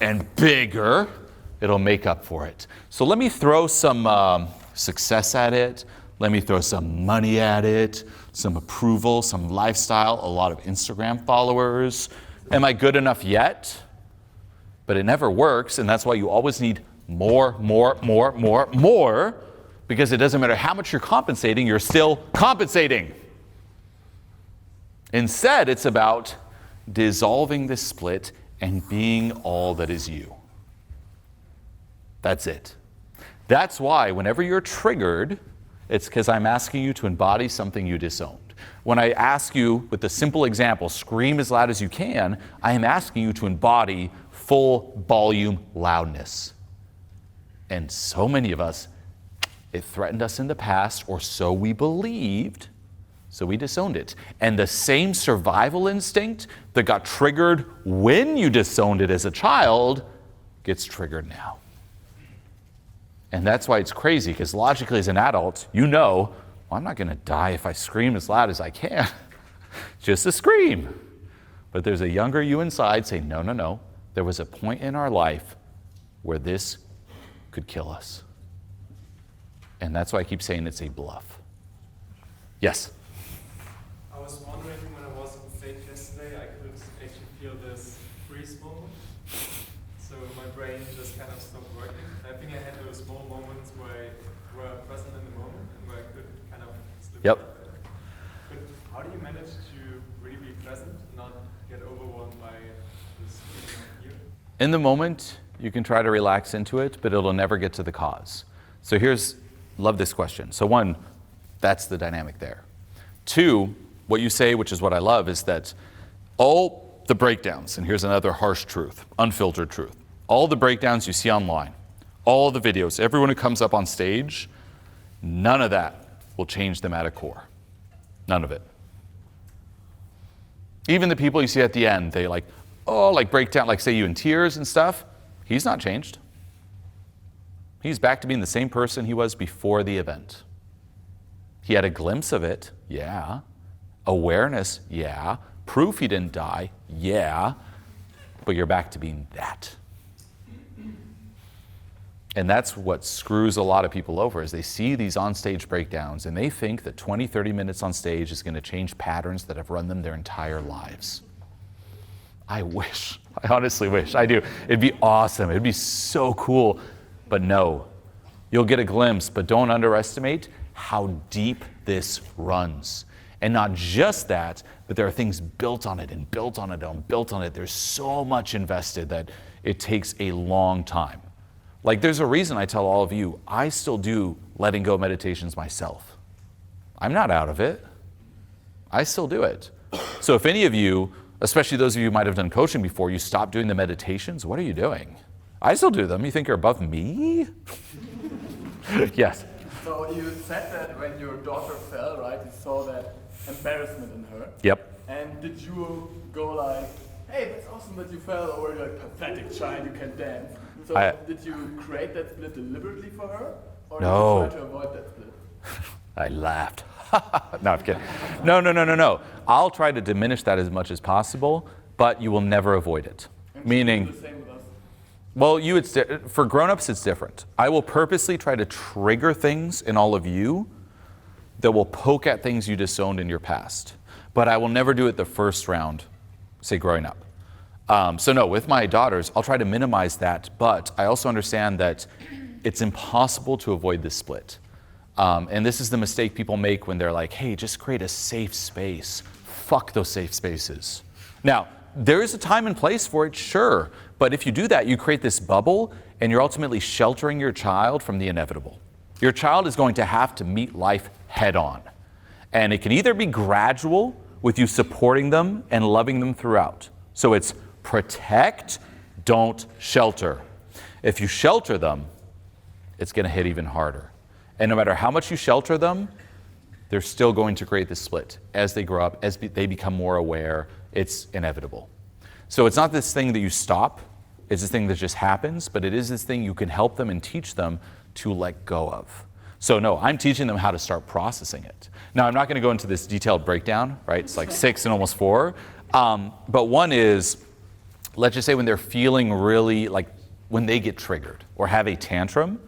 and bigger, it'll make up for it. So let me throw some success at it. Let me throw some money at it, some approval, some lifestyle, a lot of Instagram followers. Am I good enough yet? But it never works, and that's why you always need more, because it doesn't matter how much you're compensating, you're still compensating. Instead, it's about dissolving this split and being all that is you. That's it. That's why whenever you're triggered, it's because I'm asking you to embody something you disowned. When I ask you, with the simple example, scream as loud as you can, I am asking you to embody full volume loudness. And so many of us, it threatened us in the past, or so we believed, so we disowned it. And the same survival instinct that got triggered when you disowned it as a child gets triggered now. And that's why it's crazy, because logically as an adult, you know, well, I'm not going to die if I scream as loud as I can. Just a scream. But there's a younger you inside saying, no, no, no. There was a point in our life where this could kill us. And that's why I keep saying it's a bluff. Yes? I was wondering when I was on stage yesterday, I could actually feel this freeze moment. So my brain just kind of stopped working. I think I had those small moments where I were present in the moment and where I could kind of slip Yep. out there. But how do you manage to really be present and not get overwhelmed by this feeling of fear? In the moment, you can try to relax into it, but it'll never get to the cause. So love this question. So one, that's the dynamic there. Two, what you say, which is what I love, is that all the breakdowns, and here's another harsh truth, unfiltered truth, all the breakdowns you see online, all the videos, everyone who comes up on stage, none of that will change them at a core. None of it. Even the people you see at the end, they break down, like say you in tears and stuff, he's not changed. He's back to being the same person he was before the event. He had a glimpse of it, yeah. Awareness, yeah. Proof he didn't die, yeah. But you're back to being that. And that's what screws a lot of people over, is they see these on-stage breakdowns and they think that 20, 30 minutes on stage is going to change patterns that have run them their entire lives. I wish. I honestly wish. I do. It'd be awesome. It'd be so cool. But no, you'll get a glimpse, but don't underestimate how deep this runs. And not just that, but there are things built on it and built on it and built on it. There's so much invested that it takes a long time. Like there's a reason I tell all of you, I still do letting go meditations myself. I'm not out of it. I still do it. So if any of you, especially those of you who might have done coaching before, you stop doing the meditations, what are you doing? I still do them. You think you're above me? Yes. So you said that when your daughter fell, right, you saw that embarrassment in her. Yep. And did you go like, hey, that's awesome that you fell, or you're a pathetic child, you can dance? So did you create that split deliberately for her? Or No. did you try to avoid that split? I laughed. No, I'm kidding. No. I'll try to diminish that as much as possible, but you will never avoid it. And Meaning, do the same with us? well, for grown-ups, it's different. I will purposely try to trigger things in all of you that will poke at things you disowned in your past. But I will never do it the first round, say growing up. So no, with my daughters, I'll try to minimize that, but I also understand that it's impossible to avoid this split. And this is the mistake people make when they're like, hey, just create a safe space. Fuck those safe spaces. Now, there is a time and place for it, sure. But if you do that, you create this bubble and you're ultimately sheltering your child from the inevitable. Your child is going to have to meet life head on. And it can either be gradual with you supporting them and loving them throughout. So it's protect, don't shelter. If you shelter them, it's going to hit even harder. And no matter how much you shelter them, they're still going to create this split. As they grow up, as they become more aware, it's inevitable. So it's not this thing that you stop, it's this thing that just happens, but it is this thing you can help them and teach them to let go of. So no, I'm teaching them how to start processing it. Now, I'm not going to go into this detailed breakdown, right? It's like 6 and almost 4. But one is, let's just say when they're feeling really, like when they get triggered or have a tantrum,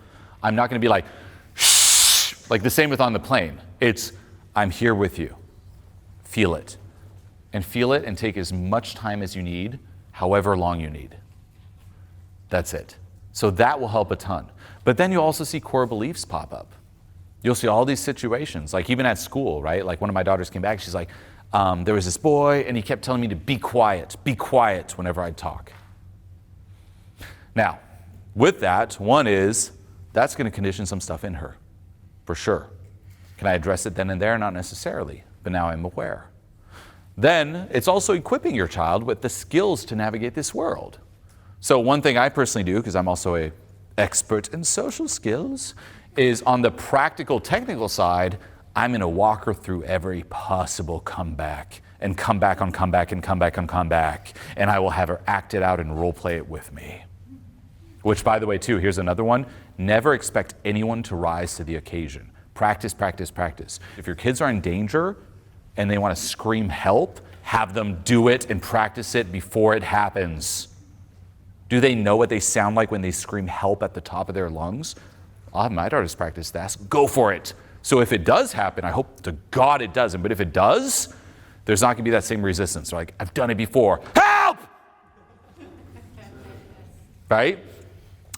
I'm not going to be like, shh, like the same with on the plane. It's, I'm here with you. Feel it. And feel it and take as much time as you need, however long you need. That's it. So that will help a ton. But then you'll also see core beliefs pop up. You'll see all these situations, like even at school, right? Like one of my daughters came back, she's like, there was this boy and he kept telling me to be quiet whenever I'd talk. Now, with that, one is, that's going to condition some stuff in her, for sure. Can I address it then and there? Not necessarily, but now I'm aware. Then it's also equipping your child with the skills to navigate this world. So one thing I personally do, because I'm also an expert in social skills, is on the practical, technical side, I'm going to walk her through every possible comeback, and come back on comeback, and come back on comeback, and I will have her act it out and role play it with me. Which, by the way, too, here's another one. Never expect anyone to rise to the occasion. Practice, practice, practice. If your kids are in danger and they want to scream help, have them do it and practice it before it happens. Do they know what they sound like when they scream help at the top of their lungs? I'll have my daughters practice that. Go for it. So if it does happen, I hope to God it doesn't, but if it does, there's not going to be that same resistance. They're like, I've done it before. Help! Right?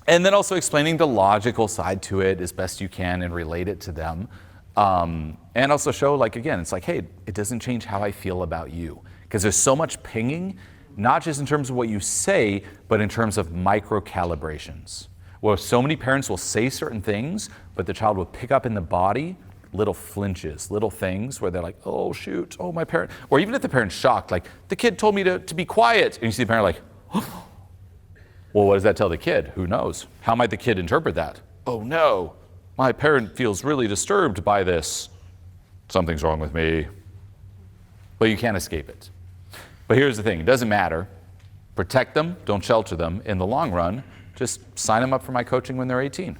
And then also explaining the logical side to it as best you can and relate it to them. And also show, like, again, it's like, hey, it doesn't change how I feel about you. Because there's so much pinging, not just in terms of what you say, but in terms of micro calibrations. Where so many parents will say certain things, but the child will pick up in the body little flinches, little things where they're like, oh, shoot, oh, my parent. Or even if the parent's shocked, like, the kid told me to be quiet. And you see the parent like, oh. Well, what does that tell the kid? Who knows? How might the kid interpret that? Oh, no, my parent feels really disturbed by this. Something's wrong with me. But you can't escape it. But here's the thing, it doesn't matter. Protect them, don't shelter them. In the long run, just sign them up for my coaching when they're 18.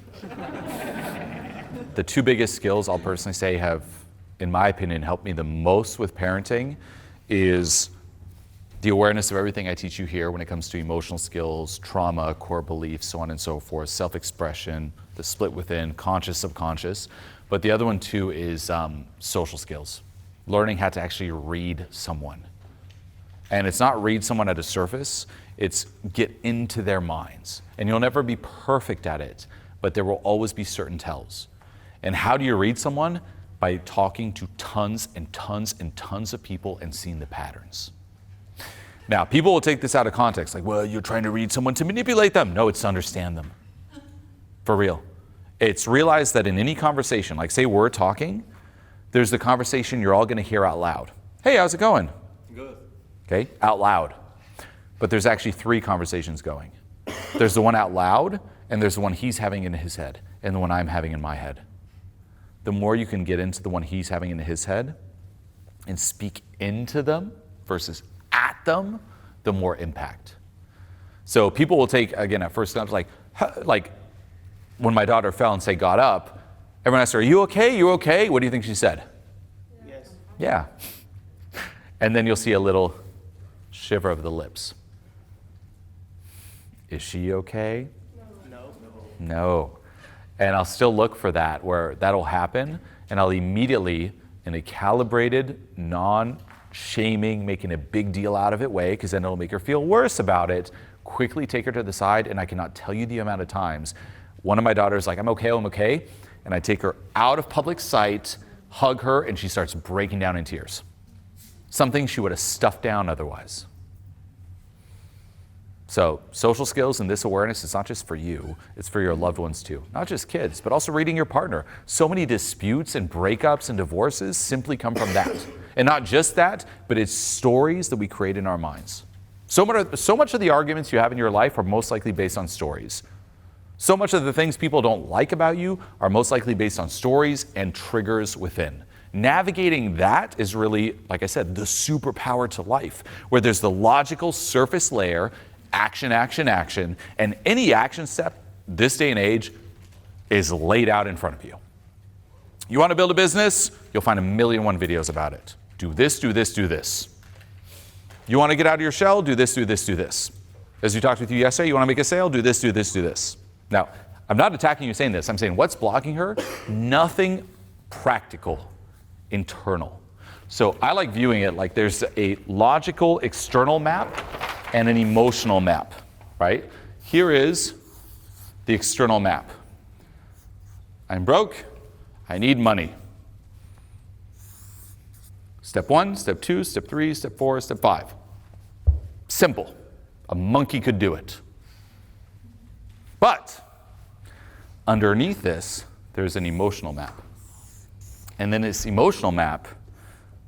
The 2 biggest skills I'll personally say have, in my opinion, helped me the most with parenting is the awareness of everything I teach you here when it comes to emotional skills, trauma, core beliefs, so on and so forth, self-expression, the split within, conscious, subconscious. But the other one too is social skills, learning how to actually read someone. And it's not read someone at a surface, it's get into their minds. And you'll never be perfect at it, but there will always be certain tells. And how do you read someone? By talking to tons and tons and tons of people and seeing the patterns. Now, people will take this out of context, like, well, you're trying to read someone to manipulate them. No, it's to understand them. For real. It's realize that in any conversation, like say we're talking, there's the conversation you're all going to hear out loud. Hey, how's it going? Good. Okay, out loud. But there's actually 3 conversations going. There's the one out loud, and there's the one he's having in his head, and the one I'm having in my head. The more you can get into the one he's having in his head and speak into them versus at them, the more impact. So people will take, again, at first glance, like when my daughter fell and say, got up, everyone asked her, are you okay? You okay? What do you think she said? Yes. Yeah. And then you'll see a little shiver of the lips. Is she okay? No. No. And I'll still look for that, where that'll happen, and I'll immediately, in a calibrated, non-shaming, making a big deal out of it way, because then it'll make her feel worse about it, quickly take her to the side, and I cannot tell you the amount of times. One of my daughters like, I'm okay, and I take her out of public sight, hug her, and she starts breaking down in tears. Something she would have stuffed down otherwise. So social skills and this awareness is not just for you, it's for your loved ones too. Not just kids, but also reading your partner. So many disputes and breakups and divorces simply come from that. And not just that, but it's stories that we create in our minds. So much of the arguments you have in your life are most likely based on stories. So much of the things people don't like about you are most likely based on stories and triggers within. Navigating that is really, like I said, the superpower to life, where there's the logical surface layer, action, action, action, and any action step this day and age is laid out in front of you. You want to build a business? You'll find 1,000,001 videos about it. Do this, do this, do this. You want to get out of your shell? Do this, do this, do this. As we talked with you yesterday, you want to make a sale? Do this, do this, do this. Now, I'm not attacking you saying this. I'm saying what's blocking her? Nothing practical, internal. So I like viewing it like there's a logical external map and an emotional map, right? Here is the external map. I'm broke. I need money. Step 1, step 2, step 3, step 4, step 5. Simple. A monkey could do it. But underneath this, there's an emotional map. And then this emotional map,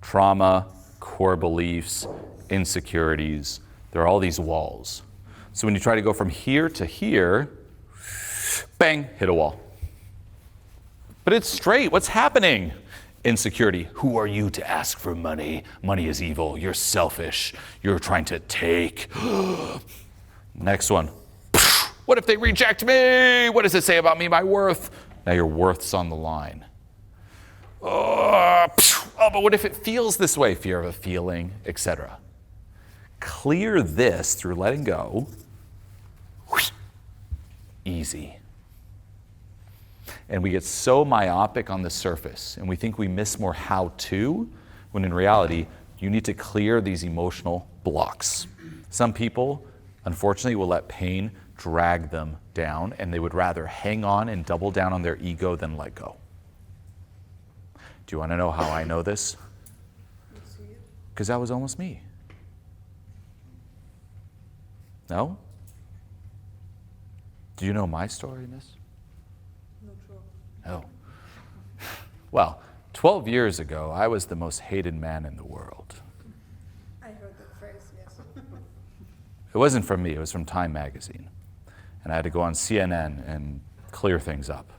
trauma, core beliefs, insecurities, there are all these walls. So when you try to go from here to here, bang, hit a wall. But it's straight. What's happening? Insecurity. Who are you to ask for money? Money is evil. You're selfish. You're trying to take. Next one. What if they reject me? What does it say about me, my worth? Now your worth's on the line. Oh, but what if it feels this way? Fear of a feeling, etc. Clear this through letting go. Easy. And we get so myopic on the surface, and we think we miss more how-to, when in reality, you need to clear these emotional blocks. Some people, unfortunately, will let pain drag them down, and they would rather hang on and double down on their ego than let go. Do you want to know how I know this? Because that was almost me. No? Do you know my story in this? No. Well, 12 years ago, I was the most hated man in the world. I heard that phrase, yes. It wasn't from me, it was from Time magazine. And I had to go on CNN and clear things up.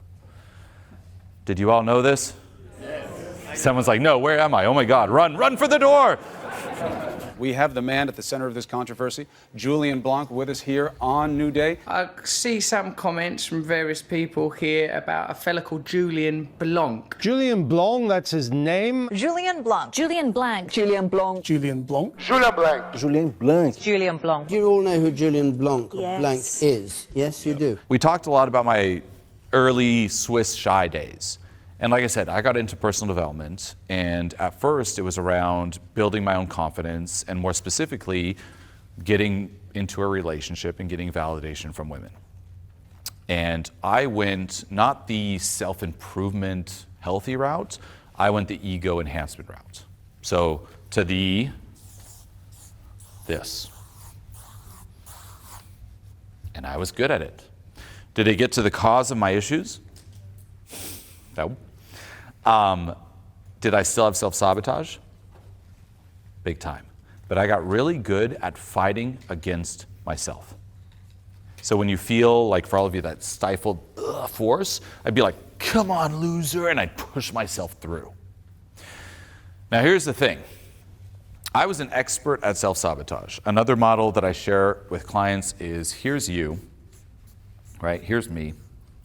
Did you all know this? Yes. Someone's like, no, where am I? Oh my God, run for the door! We have the man at the center of this controversy, Julien Blanc, with us here on New Day. I see some comments from various people here about a fella called Julien Blanc. Julien Blanc, that's his name. Julien Blanc. Julien Blanc. Julien Blanc. Julien Blanc. Julien Blanc. Julien Blanc. Julien Blanc. You all know who Julien Blanc is? Yes, you do. We talked a lot about my early Swiss shy days. And like I said, I got into personal development, and at first it was around building my own confidence, and more specifically, getting into a relationship and getting validation from women. And I went not the self-improvement healthy route, I went the ego enhancement route. So to this. And I was good at it. Did it get to the cause of my issues? No. Did I still have self-sabotage? Big time. But I got really good at fighting against myself. So when you feel like, for all of you, that stifled force, I'd be like, come on, loser, and I'd push myself through. Now here's the thing. I was an expert at self-sabotage. Another model that I share with clients is, here's you, right? Here's me,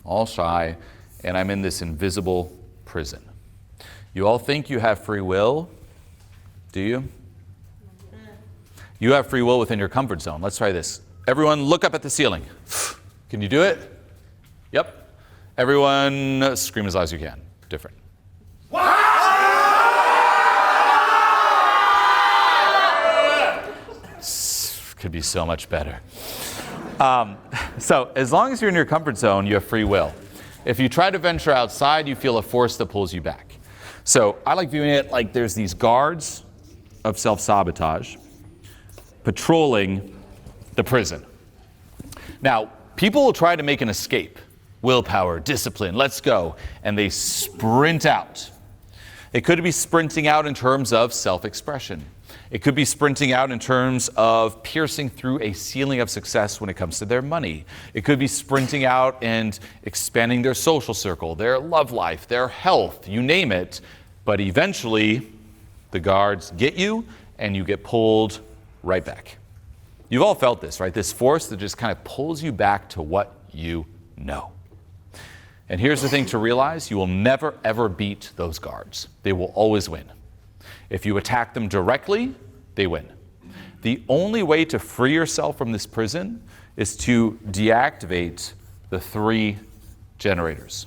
all shy, and I'm in this invisible prison. You all think you have free will, do you? You have free will within your comfort zone. Let's try this. Everyone look up at the ceiling. Can you do it? Yep. Everyone scream as loud as you can. Different. Could be so much better. So as long as you're in your comfort zone, you have free will. If you try to venture outside, you feel a force that pulls you back. So I like viewing it like there's these guards of self-sabotage patrolling the prison. Now, people will try to make an escape. Willpower, discipline, let's go. And they sprint out. It could be sprinting out in terms of self-expression. It could be sprinting out in terms of piercing through a ceiling of success when it comes to their money. It could be sprinting out and expanding their social circle, their love life, their health, you name it. But eventually, the guards get you and you get pulled right back. You've all felt this, right? This force that just kind of pulls you back to what you know. And here's the thing to realize, you will never ever beat those guards. They will always win. If you attack them directly, they win. The only way to free yourself from this prison is to deactivate the 3 generators.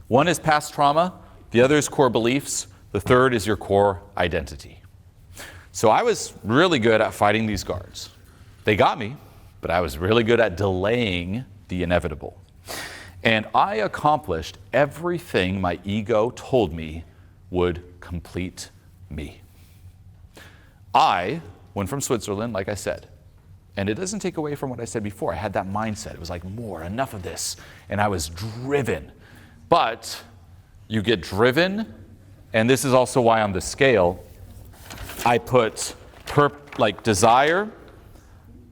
One is past trauma, the other is core beliefs, the third is your core identity. So I was really good at fighting these guards. They got me, but I was really good at delaying the inevitable. And I accomplished everything my ego told me would complete me. I went from Switzerland, like I said, and it doesn't take away from what I said before. I had that mindset. It was like, more, enough of this. And I was driven. But you get driven, and this is also why on the scale, I put desire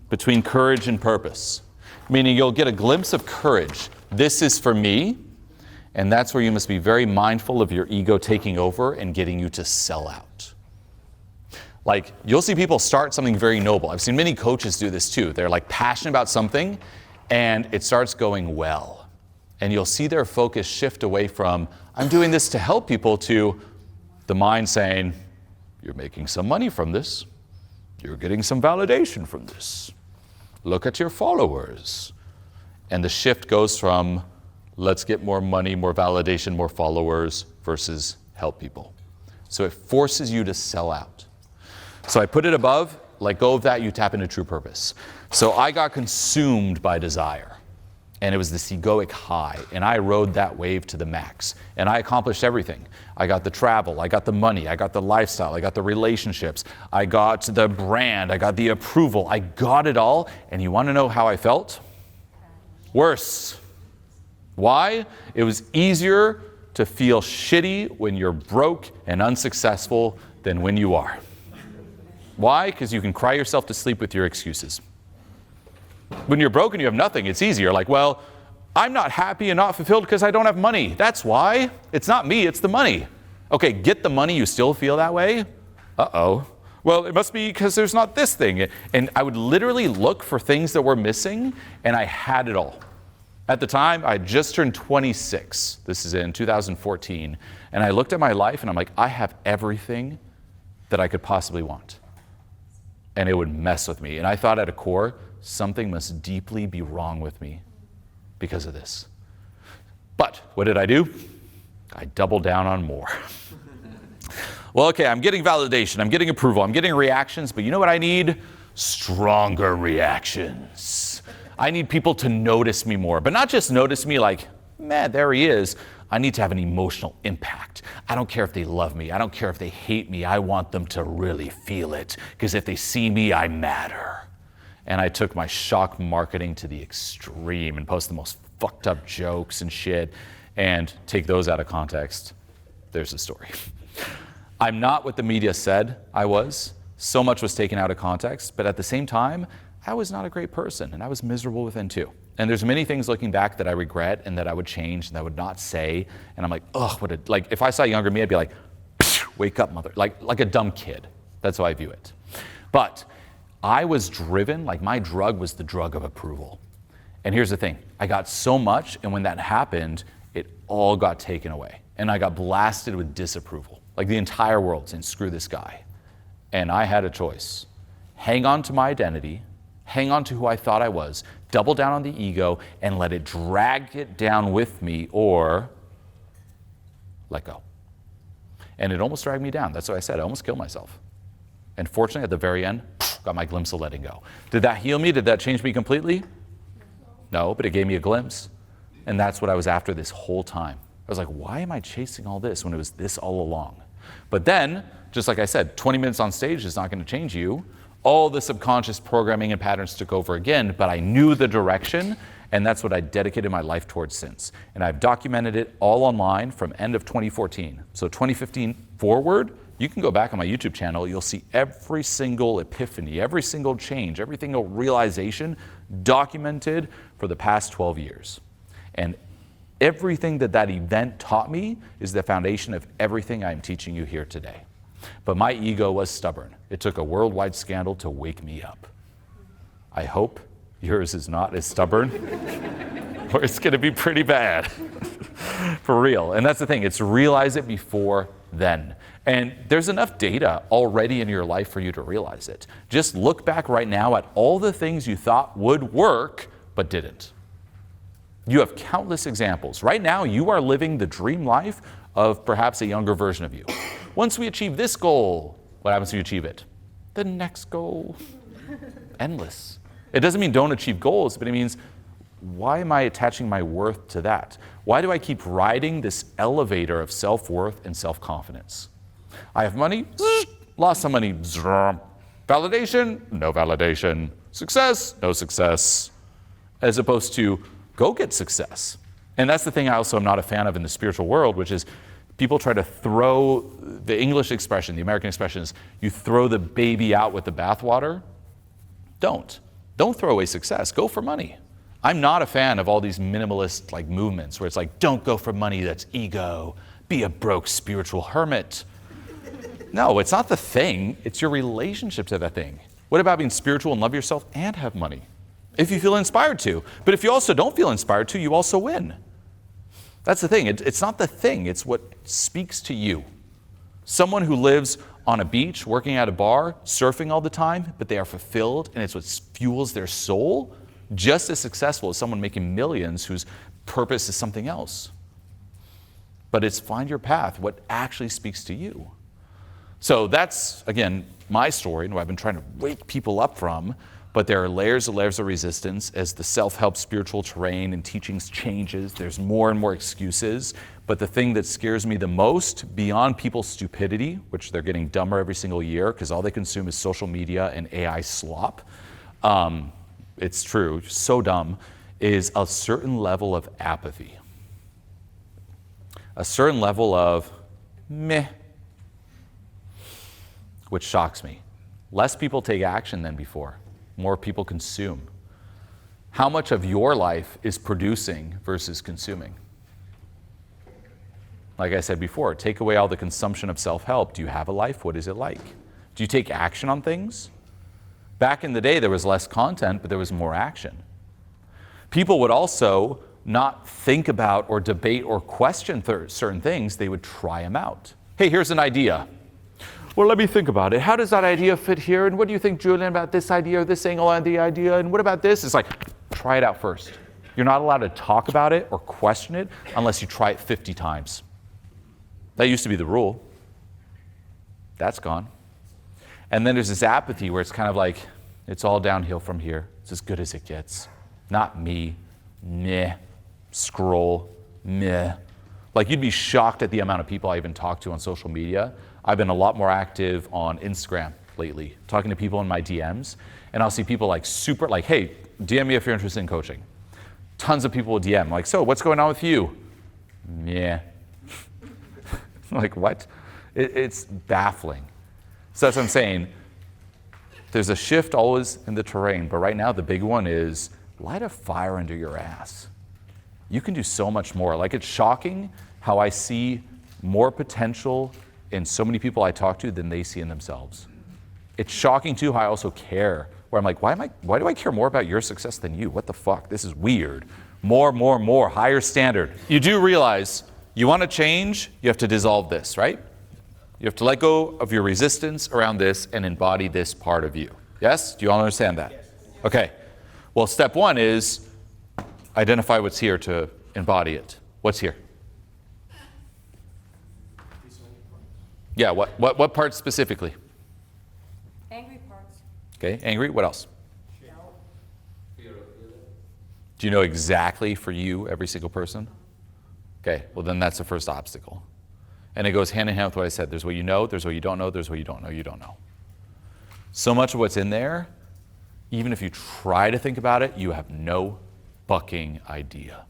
between courage and purpose. Meaning you'll get a glimpse of courage. This is for me, and that's where you must be very mindful of your ego taking over and getting you to sell out. Like, you'll see people start something very noble. I've seen many coaches do this too. They're like passionate about something, and it starts going well. And you'll see their focus shift away from, I'm doing this to help people, to the mind saying, you're making some money from this. You're getting some validation from this. Look at your followers. And the shift goes from, let's get more money, more validation, more followers, versus help people. So it forces you to sell out. So I put it above, let go of that, you tap into true purpose. So I got consumed by desire. And it was this egoic high, and I rode that wave to the max. And I accomplished everything. I got the travel, I got the money, I got the lifestyle, I got the relationships, I got the brand, I got the approval, I got it all. And you want to know how I felt? Worse. Why? It was easier to feel shitty when you're broke and unsuccessful than when you are. Why? Because you can cry yourself to sleep with your excuses. When you're broke and you have nothing, it's easier. Like, well, I'm not happy and not fulfilled because I don't have money. That's why. It's not me, it's the money. Okay, get the money, you still feel that way? Uh-oh. Well, it must be because there's not this thing. And I would literally look for things that were missing, and I had it all. At the time, I just turned 26. This is in 2014. And I looked at my life, and I'm like, I have everything that I could possibly want. And it would mess with me. And I thought at a core, something must deeply be wrong with me because of this. But what did I do? I doubled down on more. Well, okay, I'm getting validation, I'm getting approval, I'm getting reactions, but you know what I need? Stronger reactions. I need people to notice me more, but not just notice me like, man, there he is. I need to have an emotional impact. I don't care if they love me. I don't care if they hate me. I want them to really feel it, because if they see me, I matter. And I took my shock marketing to the extreme and post the most fucked up jokes and shit, and take those out of context. There's the story. I'm not what the media said I was. So much was taken out of context, but at the same time, I was not a great person, and I was miserable within too. And there's many things looking back that I regret and that I would change and that I would not say. And I'm like, ugh, like if I saw younger me, I'd be like, wake up, mother, like a dumb kid. That's how I view it. But I was driven, like my drug was the drug of approval. And here's the thing, I got so much, and when that happened, it all got taken away. And I got blasted with disapproval. Like the entire world saying, screw this guy. And I had a choice. Hang on to my identity, hang on to who I thought I was, double down on the ego, and let it drag it down with me, or let go. And it almost dragged me down. That's what I said, I almost killed myself. And fortunately, at the very end, got my glimpse of letting go. Did that heal me? Did that change me completely? No, but it gave me a glimpse. And that's what I was after this whole time. I was like, why am I chasing all this when it was this all along? But then, just like I said, 20 minutes on stage is not going to change you. All the subconscious programming and patterns took over again, but I knew the direction, and that's what I dedicated my life towards since. And I've documented it all online from end of 2014. So 2015 forward, you can go back on my YouTube channel, you'll see every single epiphany, every single change, every single realization documented for the past 12 years. And everything that event taught me is the foundation of everything I'm teaching you here today. But my ego was stubborn. It took a worldwide scandal to wake me up. I hope yours is not as stubborn, or it's going to be pretty bad. For real. And that's the thing, it's realize it before then. And there's enough data already in your life for you to realize it. Just look back right now at all the things you thought would work, but didn't. You have countless examples. Right now, you are living the dream life of perhaps a younger version of you. Once we achieve this goal, what happens when you achieve it? The next goal. Endless. It doesn't mean don't achieve goals, but it means, why am I attaching my worth to that? Why do I keep riding this elevator of self-worth and self-confidence? I have money, lost some money, validation, no validation, success, no success, as opposed to go get success. And that's the thing I also am not a fan of in the spiritual world, which is people try to throw the English expression, the American expression is you throw the baby out with the bathwater. Don't throw away success, go for money. I'm not a fan of all these minimalist like movements where it's like, don't go for money, that's ego, be a broke spiritual hermit. No, it's not the thing, it's your relationship to that thing. What about being spiritual and love yourself and have money? If you feel inspired to. But if you also don't feel inspired to, you also win. That's the thing, it's not the thing, it's what speaks to you. Someone who lives on a beach, working at a bar, surfing all the time, but they are fulfilled and it's what fuels their soul, just as successful as someone making millions whose purpose is something else. But it's find your path, what actually speaks to you. So that's, again, my story and what I've been trying to wake people up from, but there are layers of resistance as the self-help spiritual terrain and teachings changes. There's more and more excuses. But the thing that scares me the most, beyond people's stupidity, which they're getting dumber every single year because all they consume is social media and AI slop, it's true, so dumb, is a certain level of apathy. A certain level of meh, which shocks me. Less people take action than before. More people consume. How much of your life is producing versus consuming? Like I said before, take away all the consumption of self-help. Do you have a life? What is it like? Do you take action on things? Back in the day, there was less content, but there was more action. People would also not think about or debate or question certain things. They would try them out. Hey, here's an idea. Well, let me think about it. How does that idea fit here? And what do you think, Julien, about this idea or this angle on the idea? And what about this? It's like, try it out first. You're not allowed to talk about it or question it unless you try it 50 times. That used to be the rule. That's gone. And then there's this apathy where it's kind of like, it's all downhill from here. It's as good as it gets. Not me. Meh. Scroll. Meh. Like, you'd be shocked at the amount of people I even talk to on social media. I've been a lot more active on Instagram lately, talking to people in my DMs, and I'll see people like super, like, hey, DM me if you're interested in coaching. Tons of people will DM, like, so what's going on with you? Yeah. Like, what? It's baffling. So that's what I'm saying. There's a shift always in the terrain, but right now the big one is light a fire under your ass. You can do so much more. Like, it's shocking how I see more potential in so many people I talk to than they see in themselves. It's shocking too how I also care, where I'm like, why do I care more about your success than you? What the fuck? This is weird. More, higher standard. You do realize you want to change, you have to dissolve this, right? You have to let go of your resistance around this and embody this part of you. Yes? Do you all understand that? Yes. Okay. Well, step one is identify what's here to embody it. What's here? Yeah, what parts specifically? Angry parts. Okay, angry, what else? Do you know exactly for you, every single person? Okay, well then that's the first obstacle. And it goes hand in hand with what I said. There's what you know, there's what you don't know, there's what you don't know, you don't know. So much of what's in there, even if you try to think about it, you have no fucking idea.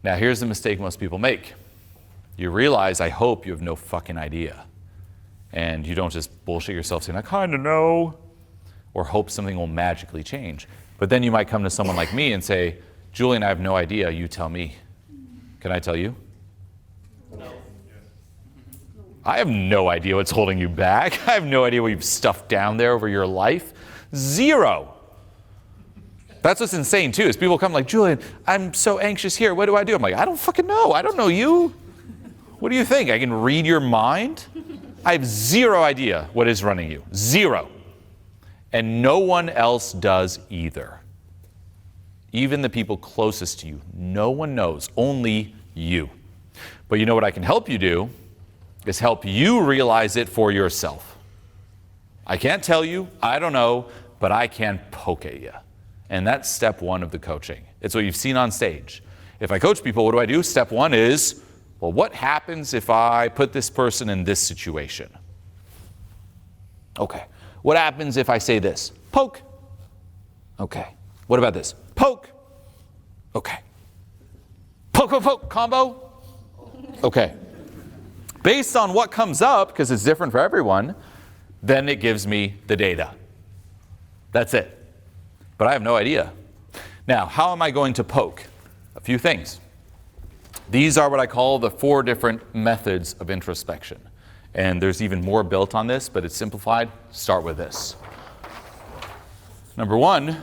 Now here's the mistake most people make. You realize, I hope, you have no fucking idea. And you don't just bullshit yourself saying, I kind of know, or hope something will magically change. But then you might come to someone like me and say, Julien, I have no idea, you tell me. Can I tell you? No. I have no idea what's holding you back. I have no idea what you've stuffed down there over your life. Zero. That's what's insane too, is people come like, Julien, I'm so anxious here. What do I do? I'm like, I don't fucking know. I don't know you. What do you think? I can read your mind? I have zero idea what is running you. Zero. And no one else does either. Even the people closest to you. No one knows. Only you. But you know what I can help you do? Is help you realize it for yourself. I can't tell you. I don't know. But I can poke at you. And that's step one of the coaching. It's what you've seen on stage. If I coach people, what do I do? Step one is, well, what happens if I put this person in this situation? Okay. What happens if I say this? Poke. Okay. What about this? Poke. Okay. Poke, poke, poke. Combo. Okay. Based on what comes up, because it's different for everyone, then it gives me the data. That's it. But I have no idea. Now, how am I going to poke? A few things. These are what I call the 4 different methods of introspection. And there's even more built on this, but it's simplified. Start with this. Number 1,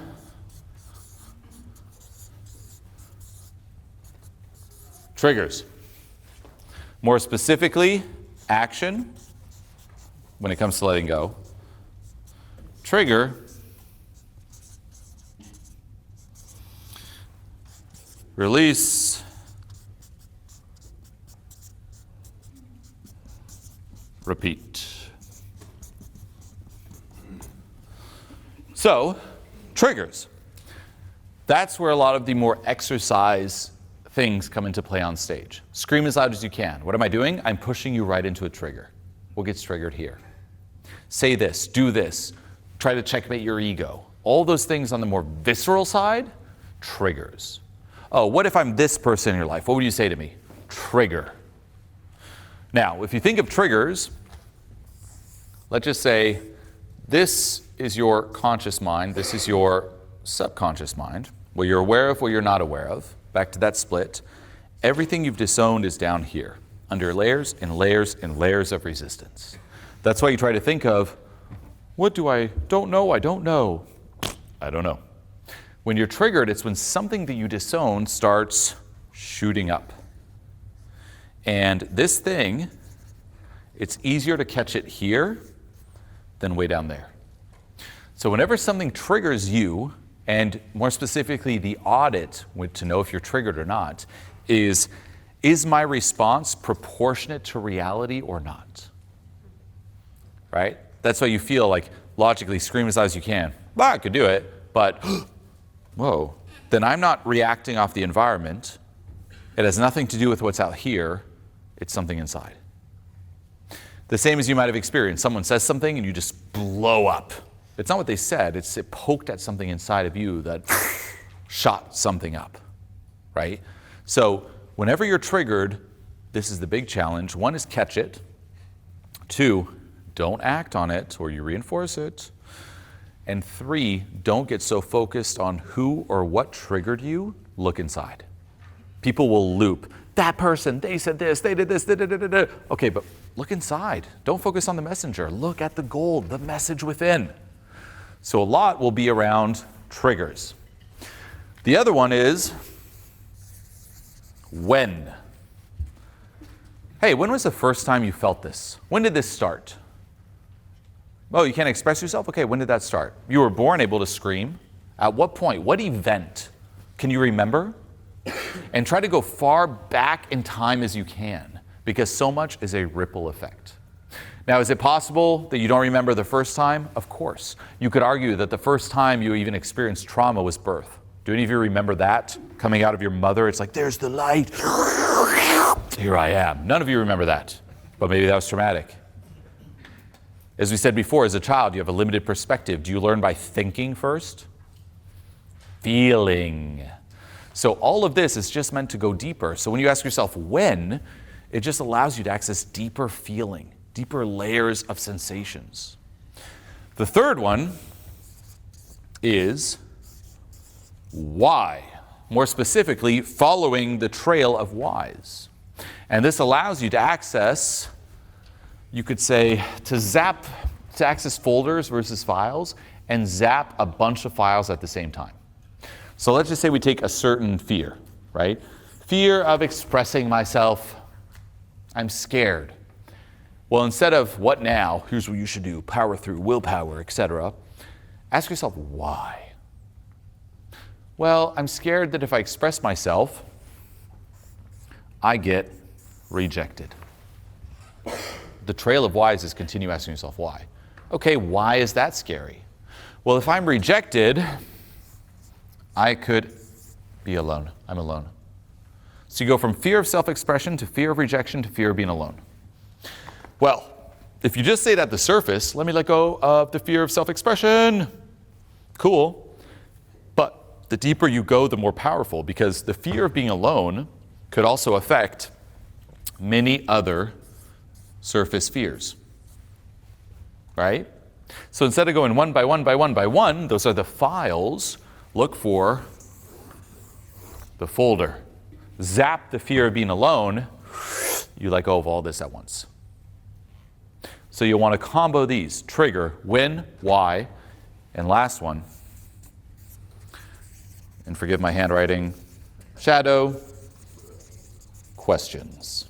triggers. More specifically, action when it comes to letting go. Trigger, release, repeat. So, triggers. That's where a lot of the more exercise things come into play on stage. Scream as loud as you can. What am I doing? I'm pushing you right into a trigger. What gets triggered here? Say this, do this, try to checkmate your ego. All those things on the more visceral side, triggers. Oh, what if I'm this person in your life? What would you say to me? Trigger. Now, if you think of triggers, let's just say this is your conscious mind, this is your subconscious mind, what you're aware of, what you're not aware of. Back to that split. Everything you've disowned is down here, under layers and layers and layers of resistance. That's why you try to think of, what do I don't know? I don't know. I don't know. When you're triggered, it's when something that you disown starts shooting up. And this thing, it's easier to catch it here than way down there. So whenever something triggers you, and more specifically the audit to know if you're triggered or not, is my response proportionate to reality or not? Right? That's why you feel like logically scream as loud as you can. Well, I could do it, but whoa, then I'm not reacting off the environment. It has nothing to do with what's out here. It's something inside. The same as you might have experienced. Someone says something and you just blow up. It's not what they said. It poked at something inside of you that shot something up, right? So whenever you're triggered, this is the big challenge. 1 is catch it. 2, don't act on it or you reinforce it. And 3, don't get so focused on who or what triggered you. Look inside. People will loop. That person, they said this, they did this, da-da-da-da-da. Okay, but look inside. Don't focus on the messenger. Look at the gold, the message within. So a lot will be around triggers. The other one is when. Hey, when was the first time you felt this? When did this start? Oh, you can't express yourself? Okay, when did that start? You were born able to scream. At what point? What event? Can you remember? And try to go far back in time as you can, because so much is a ripple effect. Now, is it possible that you don't remember the first time? Of course. You could argue that the first time you even experienced trauma was birth. Do any of you remember that? Coming out of your mother, it's like, there's the light. Here I am. None of you remember that, but maybe that was traumatic. As we said before, as a child, you have a limited perspective. Do you learn by thinking first? Feeling. So all of this is just meant to go deeper. So when you ask yourself when, it just allows you to access deeper feeling, deeper layers of sensations. The third one is why. More specifically, following the trail of whys. And this allows you to access, you could say, to access folders versus files and zap a bunch of files at the same time. So let's just say we take a certain fear, right? Fear of expressing myself. I'm scared. Well, instead of what now, here's what you should do, power through, willpower, etc., ask yourself why. Well, I'm scared that if I express myself, I get rejected. The trail of whys is continue asking yourself why. Okay, why is that scary? Well, if I'm rejected, I could be alone. I'm alone. So you go from fear of self-expression to fear of rejection to fear of being alone. Well, if you just say that at the surface, let me let go of the fear of self-expression. Cool. But the deeper you go, the more powerful, because the fear of being alone could also affect many other surface fears. Right? So instead of going one by one by one by one, those are the files, look for the folder. Zap the fear of being alone, you let go of all this at once. So you'll want to combo these. Trigger, when, why, and last one, and forgive my handwriting, shadow, questions.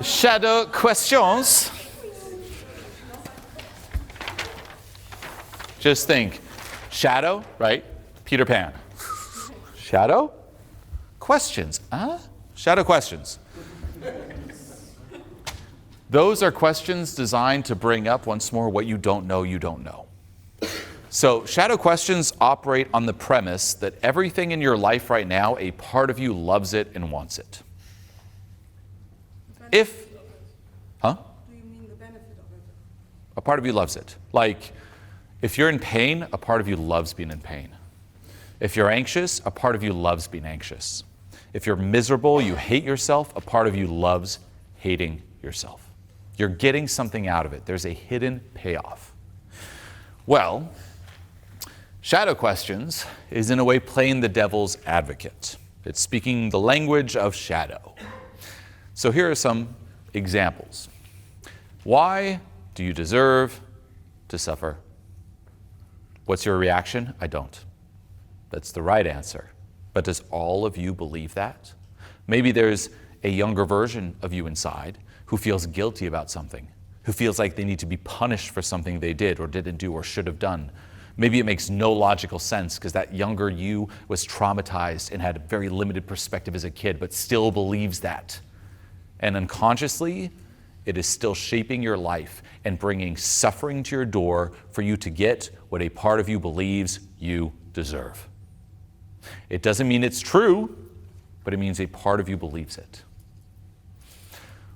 Shadow questions. Just think, shadow, right? Peter Pan. Shadow? Questions. Shadow questions. Those are questions designed to bring up once more what you don't know you don't know. So shadow questions operate on the premise that everything in your life right now, a part of you loves it and wants it. Do you mean the benefit of it? A part of you loves it. Like, if you're in pain, a part of you loves being in pain. If you're anxious, a part of you loves being anxious. If you're miserable, you hate yourself, a part of you loves hating yourself. You're getting something out of it. There's a hidden payoff. Well, shadow questions is in a way playing the devil's advocate. It's speaking the language of shadow. So here are some examples. Why do you deserve to suffer? What's your reaction? I don't. That's the right answer. But does all of you believe that? Maybe there's a younger version of you inside who feels guilty about something, who feels like they need to be punished for something they did or didn't do or should have done. Maybe it makes no logical sense because that younger you was traumatized and had a very limited perspective as a kid, but still believes that. And unconsciously, it is still shaping your life and bringing suffering to your door for you to get what a part of you believes you deserve. It doesn't mean it's true, but it means a part of you believes it.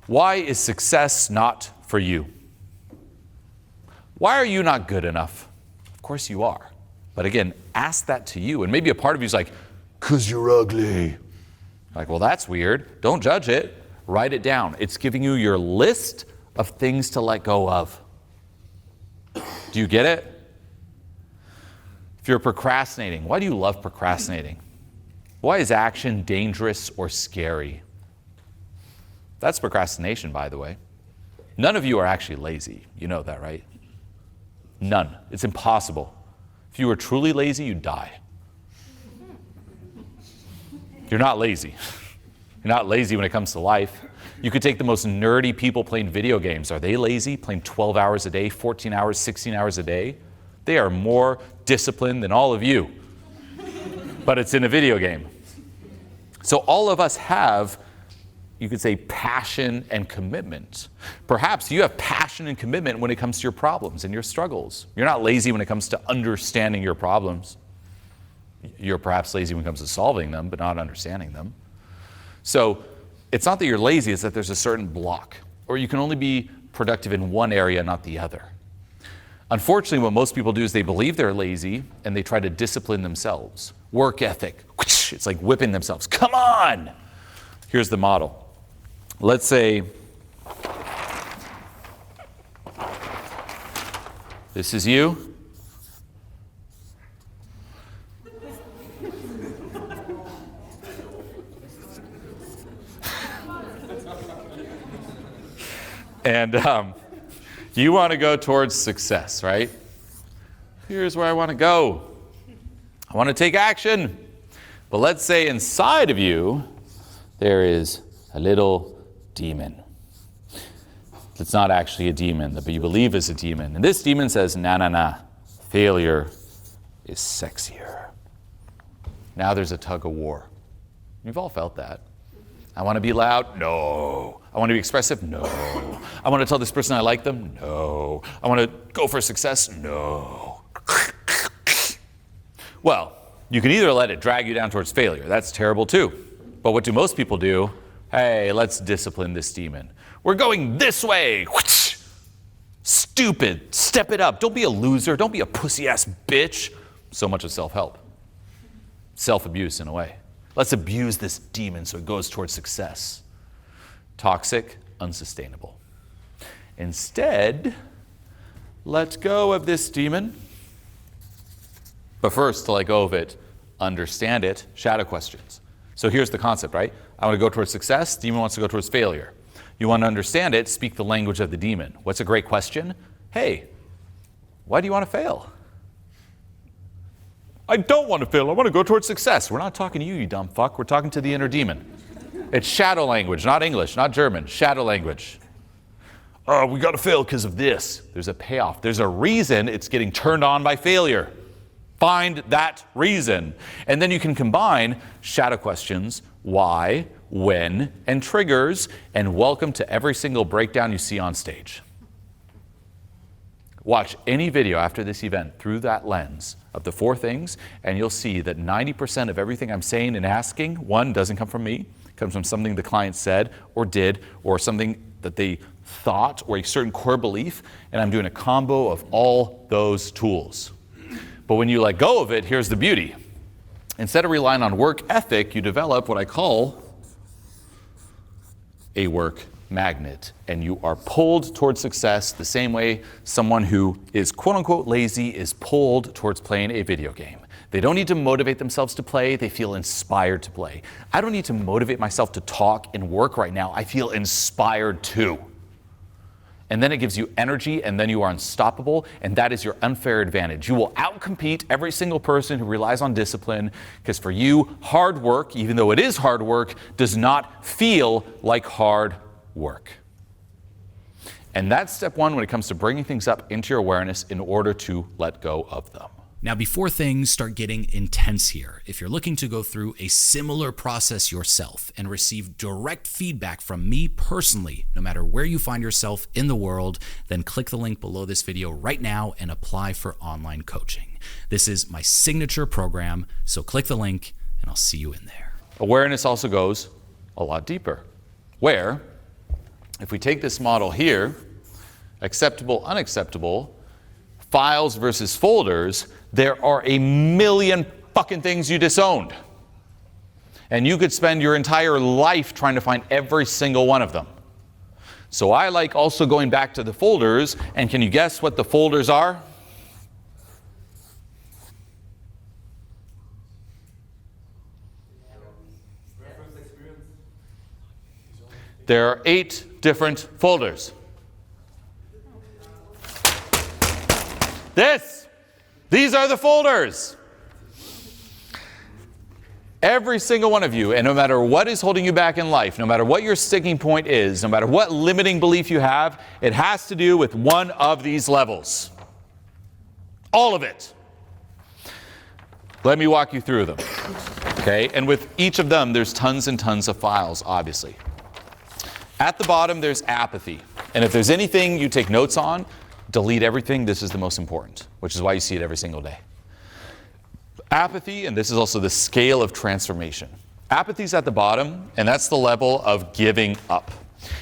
Why is success not for you? Why are you not good enough? Of course you are. But again, ask that to you. And maybe a part of you is like, 'cause you're ugly. Like, well, that's weird. Don't judge it. Write it down. It's giving you your list of things to let go of. Do you get it? If you're procrastinating, why do you love procrastinating? Why is action dangerous or scary? That's procrastination, by the way. None of you are actually lazy. You know that, right? None. It's impossible. If you were truly lazy, you'd die. You're not lazy. You're not lazy when it comes to life. You could take the most nerdy people playing video games. Are they lazy? Playing 12 hours a day, 14 hours, 16 hours a day? They are more disciplined than all of you. But it's in a video game. So all of us have, you could say, passion and commitment. Perhaps you have passion and commitment when it comes to your problems and your struggles. You're not lazy when it comes to understanding your problems. You're perhaps lazy when it comes to solving them, but not understanding them. So it's not that you're lazy, it's that there's a certain block, or you can only be productive in one area, not the other. Unfortunately, what most people do is they believe they're lazy and they try to discipline themselves. Work ethic, it's like whipping themselves. Come on! Here's the model. Let's say this is you. And you want to go towards success, right? here's where I want to go. I want to take action. But let's say inside of you, there is a little demon. It's not actually a demon, but you believe is a demon. And this demon says, nah, failure is sexier. Now there's a tug of war. You've all felt that. I want to be loud? No. I want to be expressive? No. I want to tell this person I like them? No. I want to go for success? No. Well, you can either let it drag you down towards failure. That's terrible too. But what do most people do? Hey, let's discipline this demon. We're going this way. Stupid. Step it up. Don't be a loser. Don't be a pussy-ass bitch. So much of self-help. Self-abuse in a way. Let's abuse this demon so it goes towards success. Toxic, unsustainable. Instead, let go of this demon. But first, to let go of it, understand it, shadow questions. So here's the concept, right? I want to go towards success. Demon wants to go towards failure. You want to understand it, speak the language of the demon. What's a great question? Hey, why do you want to fail? I don't want to fail. I want to go towards success. We're not talking to you, you dumb fuck. We're talking to the inner demon. It's shadow language, not English, not German. Shadow language. Oh, we got to fail because of this. There's a payoff. There's a reason it's getting turned on by failure. Find that reason. And then you can combine shadow questions, why, when, and triggers, and welcome to every single breakdown you see on stage. Watch any video after this event through that lens of the 4 things, and you'll see that 90% of everything I'm saying and asking, 1, doesn't come from me, comes from something the client said or did, or something that they thought, or a certain core belief, and I'm doing a combo of all those tools. But when you let go of it, here's the beauty. Instead of relying on work ethic, you develop what I call a work magnet, and you are pulled towards success the same way someone who is quote-unquote lazy is pulled towards playing a video game. They don't need to motivate themselves to play, they feel inspired to play. I don't need to motivate myself to talk and work right now, I feel inspired to. And then it gives you energy, and then you are unstoppable, and that is your unfair advantage. You will outcompete every single person who relies on discipline, because for you, hard work, even though it is hard work, does not feel like hard work. And that's step 1 when it comes to bringing things up into your awareness in order to let go of them. Now, before things start getting intense here, if you're looking to go through a similar process yourself and receive direct feedback from me personally, no matter where you find yourself in the world, then click the link below this video right now and apply for online coaching. This is my signature program, so click the link and I'll see you in there. Awareness also goes a lot deeper, where if we take this model here, acceptable, unacceptable, files versus folders, there are a million fucking things you disowned. And you could spend your entire life trying to find every single one of them. So I like also going back to the folders, and can you guess what the folders are? There are 8 different folders. These are the folders. Every single one of you, and no matter what is holding you back in life, no matter what your sticking point is, no matter what limiting belief you have, it has to do with one of these levels. All of it. Let me walk you through them. Okay, and with each of them, there's tons and tons of files, obviously. At the bottom, there's apathy. And if there's anything you take notes on, delete everything. This is the most important, which is why you see it every single day. Apathy, and this is also the scale of transformation. Apathy's at the bottom, and that's the level of giving up.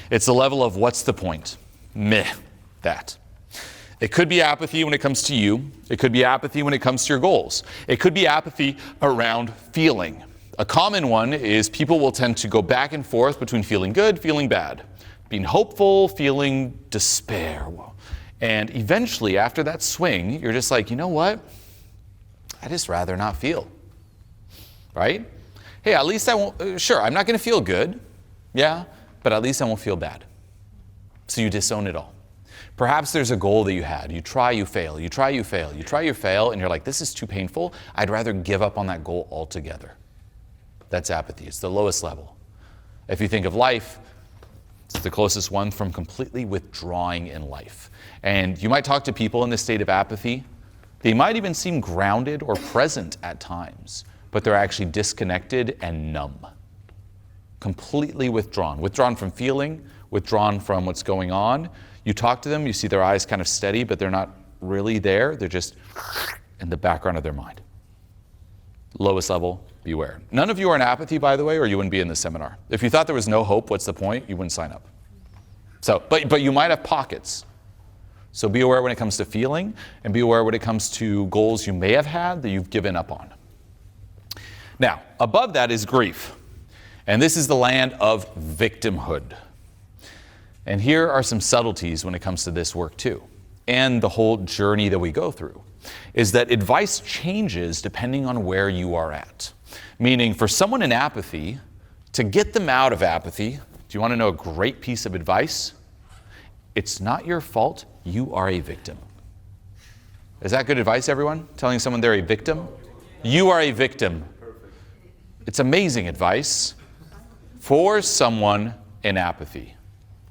It's the level of what's the point? Meh, that. It could be apathy when it comes to you. It could be apathy when it comes to your goals. It could be apathy around feeling. A common one is people will tend to go back and forth between feeling good, feeling bad, being hopeful, feeling despair. And eventually, after that swing, you're just like, you know what? I just rather not feel, right? Hey, at least I won't, sure, I'm not going to feel good, yeah, but at least I won't feel bad. So you disown it all. Perhaps there's a goal that you had. You try, you fail, you try, you fail, you try, you fail, and you're like, this is too painful. I'd rather give up on that goal altogether. That's apathy. It's the lowest level. If you think of life, it's the closest one from completely withdrawing in life. And you might talk to people in this state of apathy. They might even seem grounded or present at times, but they're actually disconnected and numb. Completely withdrawn. Withdrawn from feeling, withdrawn from what's going on. You talk to them, you see their eyes kind of steady, but they're not really there. They're just in the background of their mind. Lowest level, beware. None of you are in apathy, by the way, or you wouldn't be in this seminar. If you thought there was no hope, what's the point? You wouldn't sign up. So, but you might have pockets. So be aware when it comes to feeling, and be aware when it comes to goals you may have had that you've given up on. Now, above that is grief. And this is the land of victimhood. And here are some subtleties when it comes to this work too. And the whole journey that we go through is that advice changes depending on where you are at. Meaning for someone in apathy, to get them out of apathy, do you want to know a great piece of advice? It's not your fault, you are a victim. Is that good advice, everyone? Telling someone they're a victim? You are a victim. It's amazing advice for someone in apathy.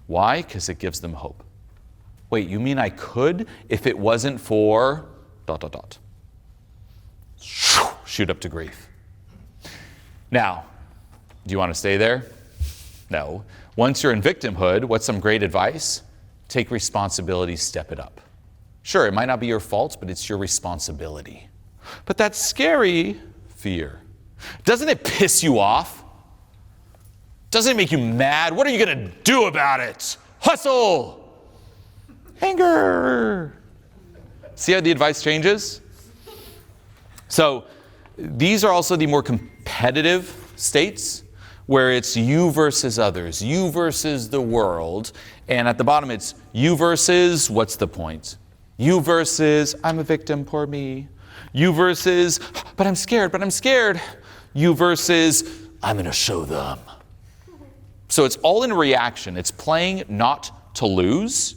Why? Because it gives them hope. Wait, you mean I could if it wasn't for ... Shoot up to grief. Now, do you want to stay there? No. Once you're in victimhood, what's some great advice? Take responsibility, step it up. Sure, it might not be your fault, but it's your responsibility. But that's scary. Fear. Doesn't it piss you off? Doesn't it make you mad? What are you going to do about it? Hustle! Anger! See how the advice changes? So these are also the more competitive states where it's you versus others, you versus the world. And at the bottom it's you versus, what's the point? You versus, I'm a victim, poor me. You versus, but I'm scared. You versus, I'm going to show them. So it's all in reaction. It's playing not to lose,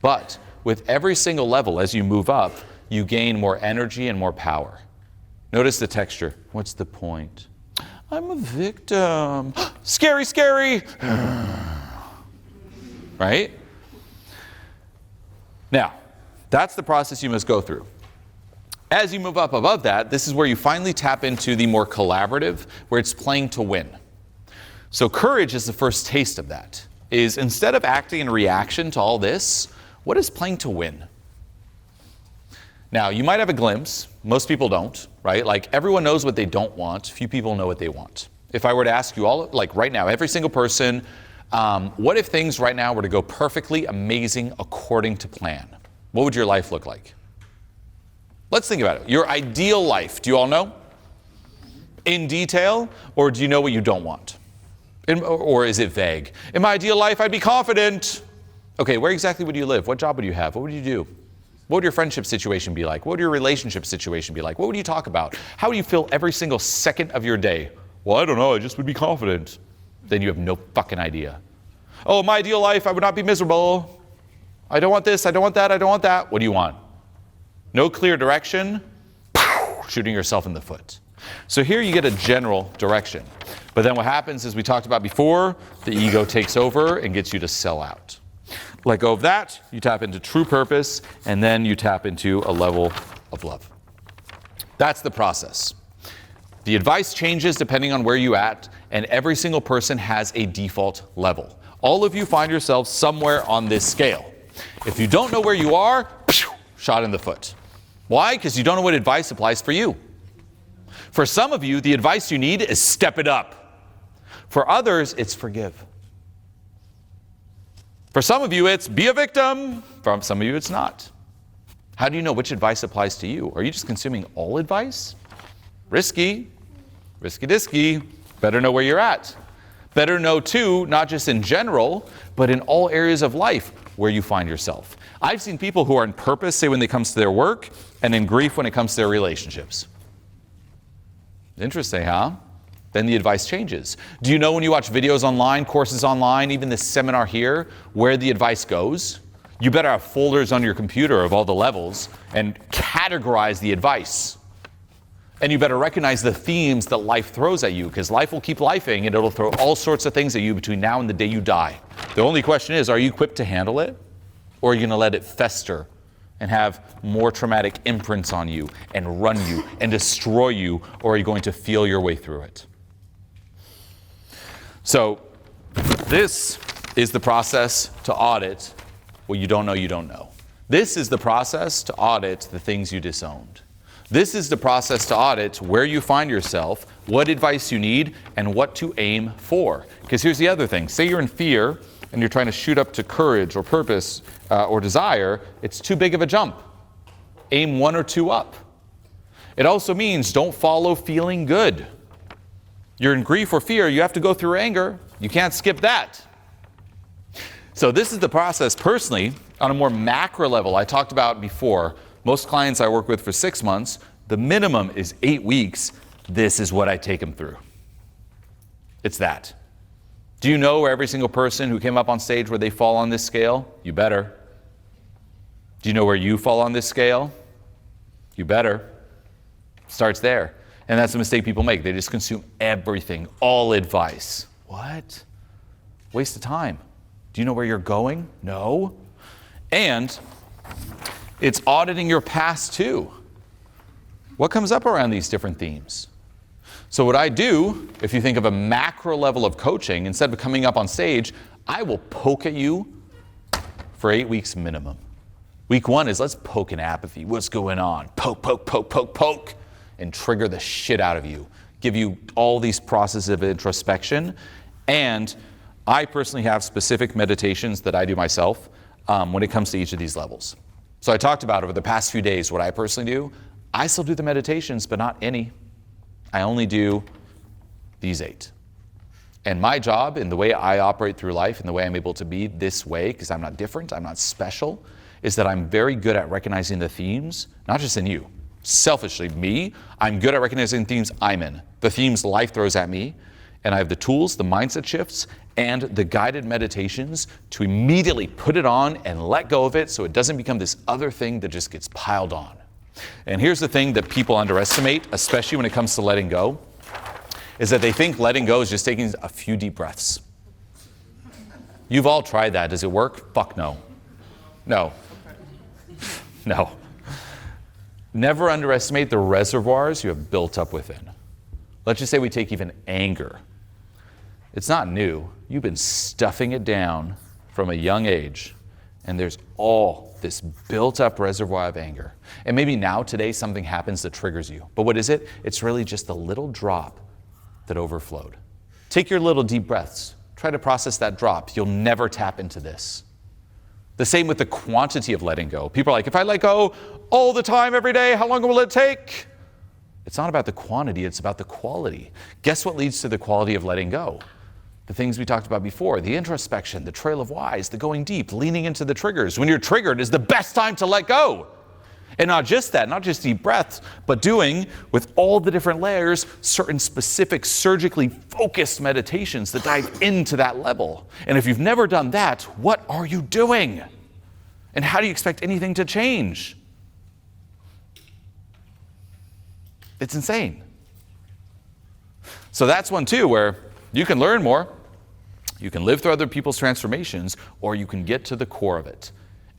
but with every single level, as you move up, you gain more energy and more power. Notice the texture. What's the point? I'm a victim. Scary, scary. Right? Now, that's the process you must go through. As you move up above that, this is where you finally tap into the more collaborative, where it's playing to win. So courage is the first taste of that, is instead of acting in reaction to all this, what is playing to win? Now, you might have a glimpse. Most people don't, right? Like, everyone knows what they don't want. Few people know what they want. If I were to ask you all, like right now, every single person, what if things right now were to go perfectly amazing according to plan? What would your life look like? Let's think about it. Your ideal life, do you all know? In detail, or do you know what you don't want? Or is it vague? In my ideal life, I'd be confident. Okay, where exactly would you live? What job would you have? What would you do? What would your friendship situation be like? What would your relationship situation be like? What would you talk about? How would you feel every single second of your day? Well, I don't know, I just would be confident. Then you have no fucking idea. Oh, in my ideal life, I would not be miserable. I don't want this, I don't want that, I don't want that. What do you want? No clear direction, shooting yourself in the foot. So here you get a general direction. But then what happens, as we talked about before, the ego takes over and gets you to sell out. Let go of that, you tap into true purpose, and then you tap into a level of love. That's the process. The advice changes depending on where you're at, and every single person has a default level. All of you find yourselves somewhere on this scale. If you don't know where you are, shot in the foot. Why? Because you don't know what advice applies for you. For some of you, the advice you need is step it up. For others, it's forgive. For some of you, it's be a victim. For some of you, it's not. How do you know which advice applies to you? Are you just consuming all advice? Risky. Risky-disky. Better know where you're at. Better know, too, not just in general, but in all areas of life where you find yourself. I've seen people who are in purpose, say when it comes to their work, and in grief when it comes to their relationships. Interesting, huh? Then the advice changes. Do you know when you watch videos online, courses online, even this seminar here, where the advice goes? You better have folders on your computer of all the levels and categorize the advice. And you better recognize the themes that life throws at you, because life will keep lifing and it'll throw all sorts of things at you between now and the day you die. The only question is, are you equipped to handle it? Or are you going to let it fester and have more traumatic imprints on you and run you and destroy you? Or are you going to feel your way through it? So this is the process to audit what you don't know you don't know. This is the process to audit the things you disowned. This is the process to audit where you find yourself, what advice you need, and what to aim for. Because here's the other thing. Say you're in fear and you're trying to shoot up to courage or purpose or desire. It's too big of a jump. Aim 1 or 2 up. It also means don't follow feeling good. You're in grief or fear, you have to go through anger. You can't skip that. So this is the process personally on a more macro level I talked about before. Most clients I work with for 6 months, the minimum is 8 weeks. This is what I take them through. It's that. Do you know where every single person who came up on stage, where they fall on this scale? You better. Do you know where you fall on this scale? You better. Starts there. And that's the mistake people make. They just consume everything, all advice. What? Waste of time. Do you know where you're going? No. And it's auditing your past too. What comes up around these different themes? So what I do, if you think of a macro level of coaching, instead of coming up on stage, I will poke at you for 8 weeks minimum. Week 1 is let's poke an apathy. What's going on? Poke, poke, poke, poke, poke. And trigger the shit out of you. Give you all these processes of introspection. And I personally have specific meditations that I do myself when it comes to each of these levels. So I talked about over the past few days what I personally do. I still do the meditations, but not any. I only do these 8. And my job, in the way I operate through life and the way I'm able to be this way, because I'm not different, I'm not special, is that I'm very good at recognizing the themes, not just in you. Selfishly, me, I'm good at recognizing themes I'm in, the themes life throws at me, and I have the tools, the mindset shifts, and the guided meditations to immediately put it on and let go of it so it doesn't become this other thing that just gets piled on. And here's the thing that people underestimate, especially when it comes to letting go, is that they think letting go is just taking a few deep breaths. You've all tried that. Does it work? Fuck no. No. No. Never underestimate the reservoirs you have built up within. Let's just say we take even anger. It's not new. You've been stuffing it down from a young age, and there's all this built up reservoir of anger. And maybe now, today, something happens that triggers you. But what is it? It's really just a little drop that overflowed. Take your little deep breaths. Try to process that drop. You'll never tap into this. The same with the quantity of letting go. People are like, if I let go all the time, every day, how long will it take? It's not about the quantity, it's about the quality. Guess what leads to the quality of letting go? The things we talked about before, the introspection, the trail of whys, the going deep, leaning into the triggers. When you're triggered is the best time to let go. And not just that, not just deep breaths, but doing, with all the different layers, certain specific surgically focused meditations that dive into that level. And if you've never done that, what are you doing? And how do you expect anything to change? It's insane. So that's one too, where you can learn more, you can live through other people's transformations, or you can get to the core of it.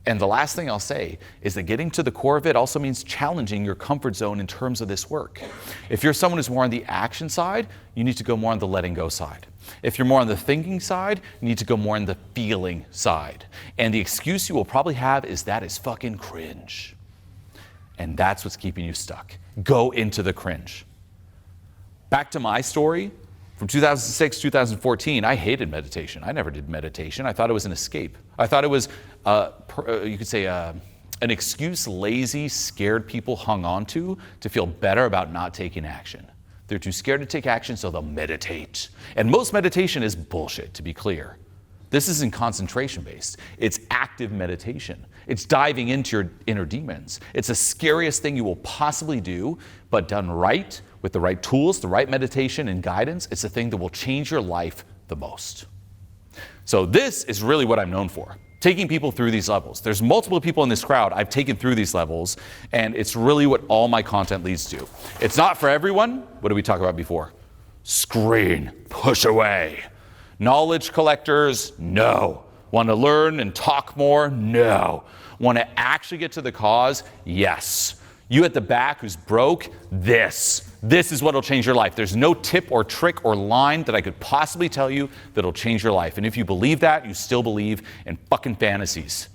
And the last thing I'll say is that getting to the core of it also means challenging your comfort zone in terms of this work. If you're someone who's more on the action side, you need to go more on the letting go side. If you're more on the thinking side, you need to go more on the feeling side. And the excuse you will probably have is that is fucking cringe. And that's what's keeping you stuck. Go into the cringe. Back to my story. From 2006, 2014, I hated meditation. I never did meditation. I thought it was an escape. I thought it was, you could say, an excuse lazy, scared people hung on to feel better about not taking action. They're too scared to take action, so they'll meditate. And most meditation is bullshit, to be clear. This isn't concentration-based. It's active meditation. It's diving into your inner demons. It's the scariest thing you will possibly do, but done right, with the right tools, the right meditation and guidance, it's the thing that will change your life the most. So this is really what I'm known for. taking people through these levels. There's multiple people in this crowd I've taken through these levels, and it's really what all my content leads to. It's not for everyone. What did we talk about before? Screen, push away. Knowledge collectors, no. Want to learn and talk more? No. Want to actually get to the cause? Yes. You at the back who's broke? This is what'll change your life. There's no tip or trick or line that I could possibly tell you that'll change your life. And if you believe that, you still believe in fucking fantasies.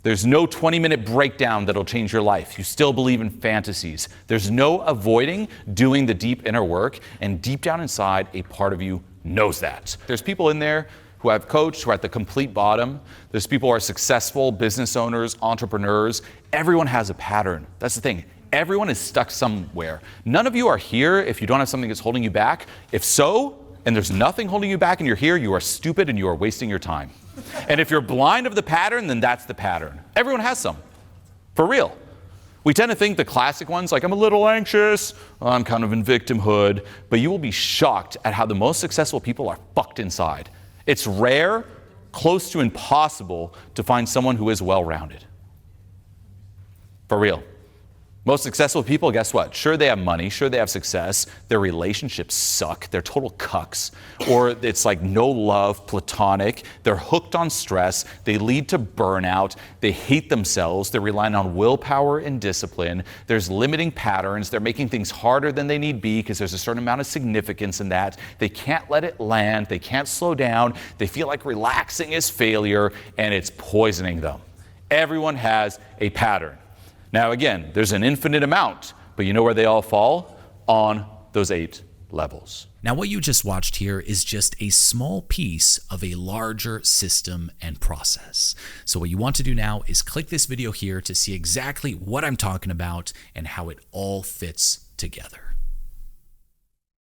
There's no 20-minute breakdown that'll change your life. You still believe in fantasies. There's no avoiding doing the deep inner work, and deep down inside, a part of you knows that. There's people in there who I've coached who are at the complete bottom. There's people who are successful business owners, entrepreneurs. Everyone has a pattern. That's the thing. Everyone is stuck somewhere. None of you are here if you don't have something that's holding you back. If so, and there's nothing holding you back and you're here, you are stupid and you are wasting your time. And if you're blind of the pattern, then that's the pattern. Everyone has some. For real. We tend to think the classic ones, like I'm a little anxious, I'm kind of in victimhood, but you will be shocked at how the most successful people are fucked inside. It's rare, close to impossible, to find someone who is well-rounded. For real. Most successful people, guess what? Sure, they have money. Sure, they have success. Their relationships suck. They're total cucks. Or it's like no love, platonic. They're hooked on stress. They lead to burnout. They hate themselves. They're relying on willpower and discipline. There's limiting patterns. They're making things harder than they need be because there's a certain amount of significance in that. They can't let it land. They can't slow down. They feel like relaxing is failure, and it's poisoning them. Everyone has a pattern. Now again, there's an infinite amount, but you know where they all fall? On those 8 levels. Now what you just watched here is just a small piece of a larger system and process. So what you want to do now is click this video here to see exactly what I'm talking about and how it all fits together.